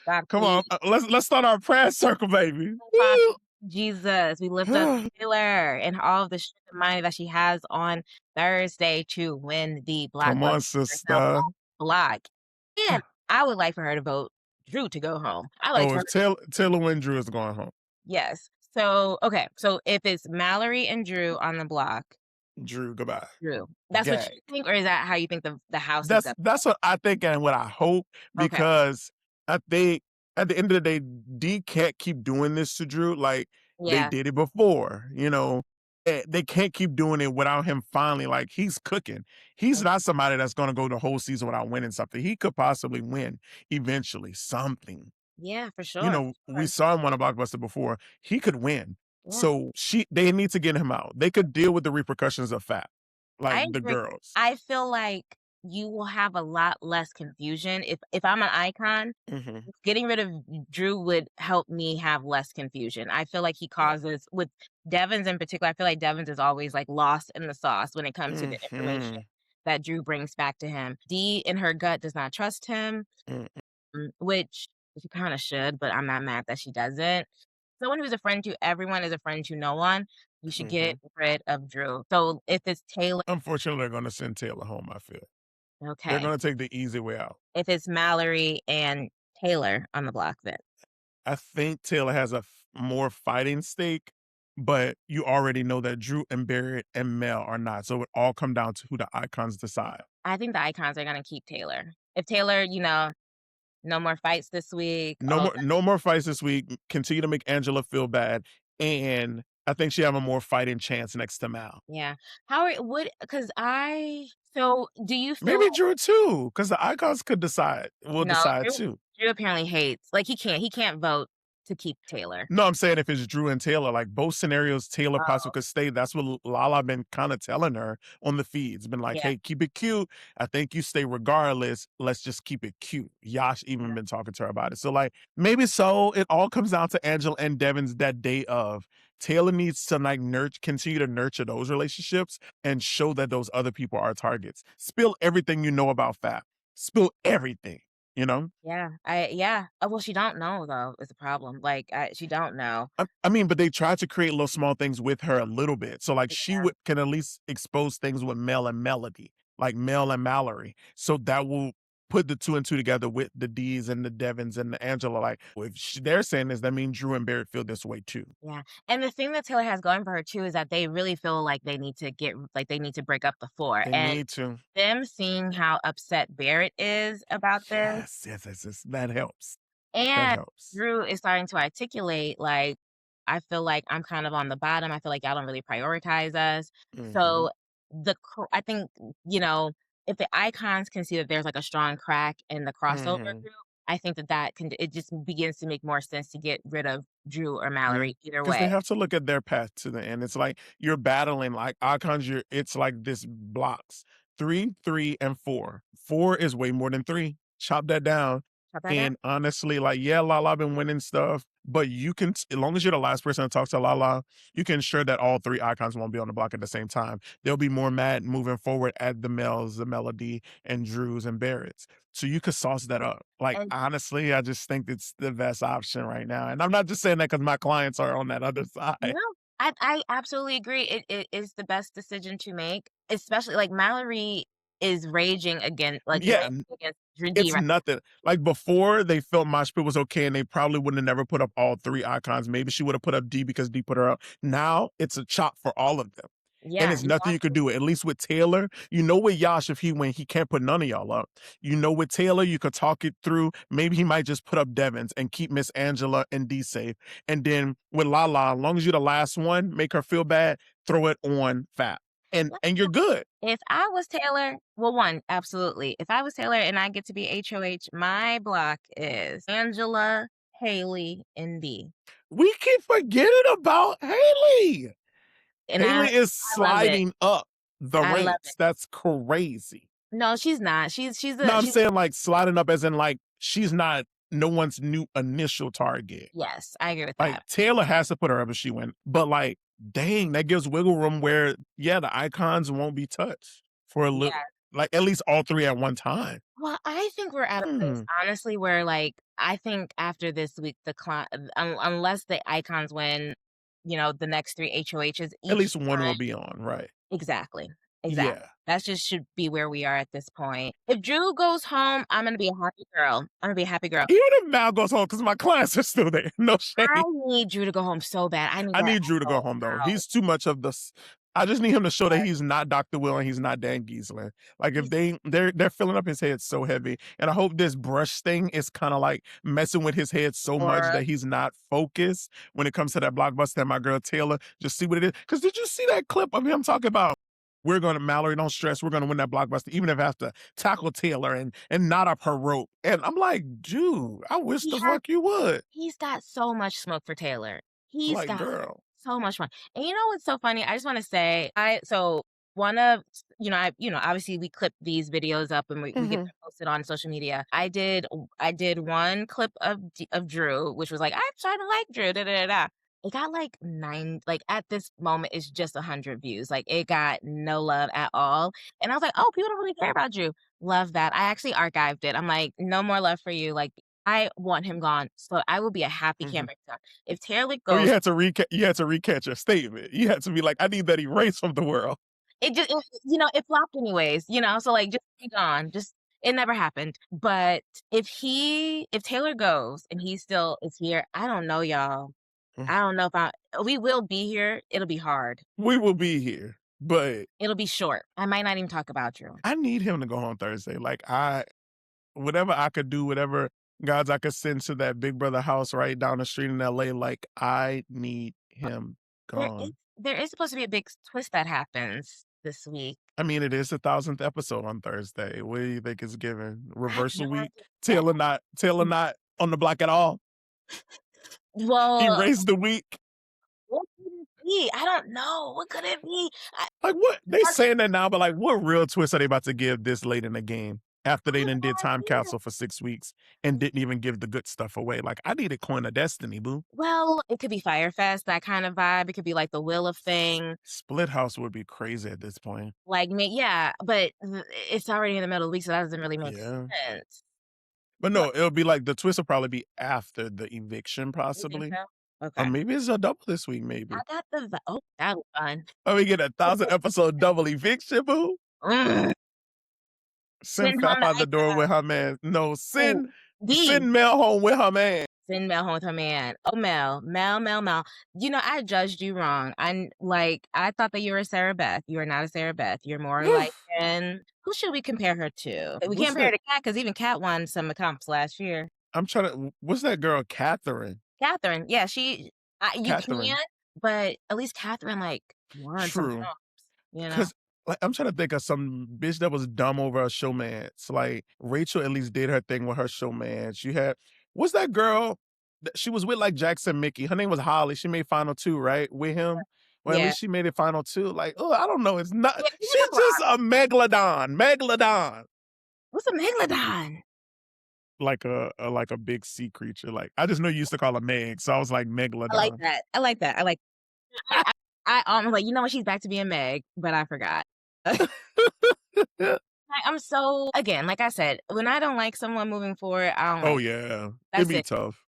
God, Come please. on, let's start our prayer circle, baby. Pop, Woo! Jesus, we lift up Taylor and all of the shit and money that she has on Thursday to win the Black Come Bucket on, herself sister. off the block. And I would like for her to vote Drew to go home. I like Oh, for her if Taylor win, Drew is going home. yes. So, okay, so if it's Mallory and Drew on the block, Drew, goodbye. Drew. That's what Gag. you think, or is that how you think the house is That's gonna that's what I think and what I hope okay. because I think at the end of the day, D can't keep doing this to Drew. Like they Yeah. did it before, you know. They can't keep doing it without him finally like he's cooking. He's not somebody that's gonna go the whole season without winning something. He could possibly win eventually something. Yeah, for You sure, know, for we sure. saw him on a blockbuster before. He could win. Yeah. So they need to get him out. They could deal with the repercussions of fat, like I the agree. girls. I feel like you will have a lot less confusion if I'm an icon, Mhm. getting rid of Drew would help me have less confusion. I feel like he causes with Devins in particular, I feel like Devins is always, like, lost in the sauce when it comes to the information Mhm. that Drew brings back to him. Dee in her gut does not trust him, Mm. which she kinda should, but I'm not mad that she doesn't. Someone who's a friend to everyone is a friend to no one. You should get Mhm. rid of Drew. So if it's Taylor Unfortunately, they're gonna send Taylor home, I feel. They're okay. gonna take the easy way out. If it's Mallory and Taylor on the block then. I think Taylor has a more fighting stake, but you already know that Drew and Barrett and Mel are not. So it all come down to who the icons decide. I think the icons are gonna keep Taylor. If Taylor, no more fights this week, all that No more fights this week. Continue to make Angela feel bad. And I think she have a more fighting chance next to Mal. yeah. How are would because I so do you feel Maybe Drew too, because the icons could decide. Will no, decide Drew too. Drew apparently hates like, he can't vote to keep Taylor. No, I'm saying if it's Drew and Taylor, like both scenarios, Taylor possibly Oh, could stay. That's what Lala been kind of telling her on the feeds. Been like, yeah, hey, keep it cute. I think you stay regardless. Let's just keep it cute. Yash even yeah, been talking to her about it. So like maybe so. It all comes down to Angela and Devin's that day of. Taylor needs to like continue to nurture those relationships and show that those other people are targets. Spill everything you know about Fab. Spill everything. You know. yeah. Oh, well, she don't know though, is the problem. Like, she don't know. I mean, but they tried to create little small things with her a little bit. So like she Yeah, would can at least expose things with Mel and Melody, like Mel and Mallory. So that will put the two and two together with the D's and the Devons and the Angela. Like if they're saying this, that means Drew and Barrett feel this way too. yeah, and the thing that Taylor has going for her too is that they really feel like they need to break up the 4, They and need to. them seeing how upset Barrett is about this Yes. That helps. That and helps. Drew is starting to articulate, like, "I feel like I'm kind of on the bottom, I feel like y'all don't really prioritize us." Hmm. So, I think, if the icons can see that there's, like, a strong crack in the crossover Hmm. group, I think that can it just begins to make more sense to get rid of Drew or Yeah. Mallory either Because way. they have to look at their path to the end. It's like you're battling like icons, it's like this blocks 3, 3, and 4. 4 is way more than 3. Chop that down. Shut that down? And honestly, like, yeah, Lala been winning stuff, but you can, as long as you're the last person to talk to Lala, you can ensure that all 3 icons won't be on the block at the same time. They'll be more mad moving forward at the Mel's, the Melody, and Drew's and Barrett's. So you could sauce that up. Like, And honestly, I just think it's the best option right now. And I'm not just saying that because my clients are on that other side. no, I absolutely agree. It is the best decision to make, especially, like, Mallory is raging Yeah, against Drew D it's right nothing. Like before, they felt Mosh Pit was okay, and they probably wouldn't have never put up all 3 icons. Maybe she would have put up D because D put her up. Now it's a chop for all of them. And yeah, it's nothing you could do. At least with Taylor, you know with Yash, if he win, he can't put none of y'all up. You know with Taylor, you could talk it through. Maybe he might just put up Devins and keep Miss Angela and D safe. And then with Lala, as long as you're the last one, make her feel bad, throw it on Fat. And you're good. if I was Taylor well, 1, absolutely. If I was Taylor and I get to be HOH, my block is Angela, Haley, and D. We keep forgetting about Haley. And Haley is I love it. sliding up the I love it. ranks. That's crazy. No, she's not. No, I'm She's saying like sliding up as in like she's not no one's new initial target. yes, I agree with Like that. Taylor has to put her up if she win. But like, dang, that gives wiggle room where yeah, the icons won't be touched for a little Yeah. like at least all 3 at one time. Well, I think we're at a place, Hmm. honestly, where, like, I think after this week, unless the icons win the next 3 HOHs At each least one time. will be on, right. Exactly. Exactly. Yeah. That just should be where we are at this point. If Drew goes home, I'm gonna be a happy girl. I'm gonna be a happy girl. Even if Mal goes home, because my clients are still there. No I shame. need Drew to go home so bad. I need I that need Drew to go asshole home though. out. He's too much of the. I just need him to show that he's not Dr. Will and he's not Dan Giesler. Like if He's they're filling up his head so heavy, and I hope this brush thing is kind of like messing with his head so much or that he's not focused when it comes to that blockbuster and my girl Taylor. Just see what it is. Because did you see that clip of him talking about? We're gonna Mallory, don't stress. We're gonna win that blockbuster, even if I have to tackle Taylor and knot up her rope. And I'm like, dude, I wish he the has fuck you would. he's got so much smoke for Taylor. He's Like, got girl. so much fun. And you know what's so funny? I just wanna say, one of obviously we clip these videos up and we get Hmm. them posted on social media. I did one clip of Drew, which was like, "I'm starting to like Drew, da, da, da, da." It got like 9 like, at this moment, it's just 100 views. Like, it got no love at all. And I was like, "Oh, people don't really care about Drew." Love that. I actually archived it. I'm like, "No more love for you." Like, I want him gone. So I will be a happy Hmm. camper. If Taylor Oh, goes, you had to recatch your statement. You had to be like, "I need that erased from the world." it flopped anyways, so, like, just be gone, just it never happened, but if Taylor goes and he still is here, I don't know, y'all. I don't know if I we will be here, it'll be hard. We will be here, but It'll be short. I might not even talk about you. I need him to go home Thursday. Like, whatever I could do, whatever gods I could send to that Big Brother house right down the street in LA, like, I need him There is gone. there is supposed to be a big twist that happens this week. I mean, it is the 1,000th episode on Thursday. What do you think it's giving? I have no Reversal week? idea. Taylor not on the block at all? Well, Erase the week? what could it be? I don't know. What could it be? Like, what? They saying that now, but like, what real twist are they about to give this late in the game after I they have done no did time idea. capsule for 6 weeks and didn't even give the good stuff away? Like, I need a coin of destiny, boo. Well, it could be Firefest, that kind of vibe. It could be like the Will of thing. Split house would be crazy at this point. Like me, yeah, but it's already in the middle of the week, so that doesn't really make Yeah. sense. But What, no, it'll be like the twist will probably be after the eviction, you think possibly. so? Or Okay. maybe it's a double this week, I maybe. got oh, that was fun. Oh, we get a 1,000 episode double eviction, boo. Mm. Send Send home Fap the out the door iPad. with her man. No, Ooh, D. send Mel home with her man. Send Mel home with her man. Oh, Mel. I judged you wrong. I thought that you were a Sarah Beth. You are not a Sarah Beth. You're more like who should we compare her to? We can't What's compare her that? to Kat because even Kat won some comps last year. I'm trying to. What's that girl, Catherine? Catherine, yeah, you can, Catherine. but at least Catherine, like, won some True. comps, you know? Cause like I'm trying to think of some bitch that was dumb over a showmance. Like Rachel at least did her thing with her showmance. You had what's that girl? She was with like Jackson Mickey. Her name was Holly. She made final two, right? With him. Well, at Yeah. least she made it final two. Like, oh, I don't know. It's not. Yeah, she was She's a just block. a megalodon. Megalodon. What's a megalodon? Like a big sea creature. Like I just know you used to call her Meg, so I was like I like megalodon. that. I like I was like, you know what? She's back to being Meg, but I forgot. I'm so again, like I said, when I don't like someone moving forward, I don't Oh like yeah, it'd that's be it. tough.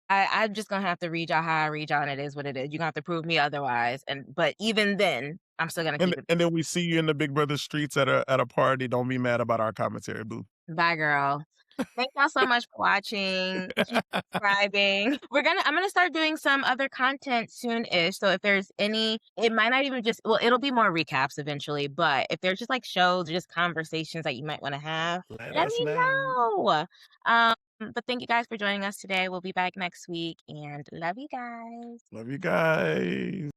I'm just gonna have to read y'all how I read y'all, and it is what it is. You're gonna have to prove me otherwise. But even then, I'm still gonna And keep it. and then we see you in the Big Brother streets at a party. Don't be mad about our commentary, boo. Bye, girl. Thank y'all so much for watching. Keep subscribing. I'm gonna start doing some other content soon-ish. So if there's any, it might not even just well, it'll be more recaps eventually, but if there's just like shows or just conversations that you might want to have, Let let us me know. know. But thank you guys for joining us today. We'll be back next week and love you guys. Love you guys.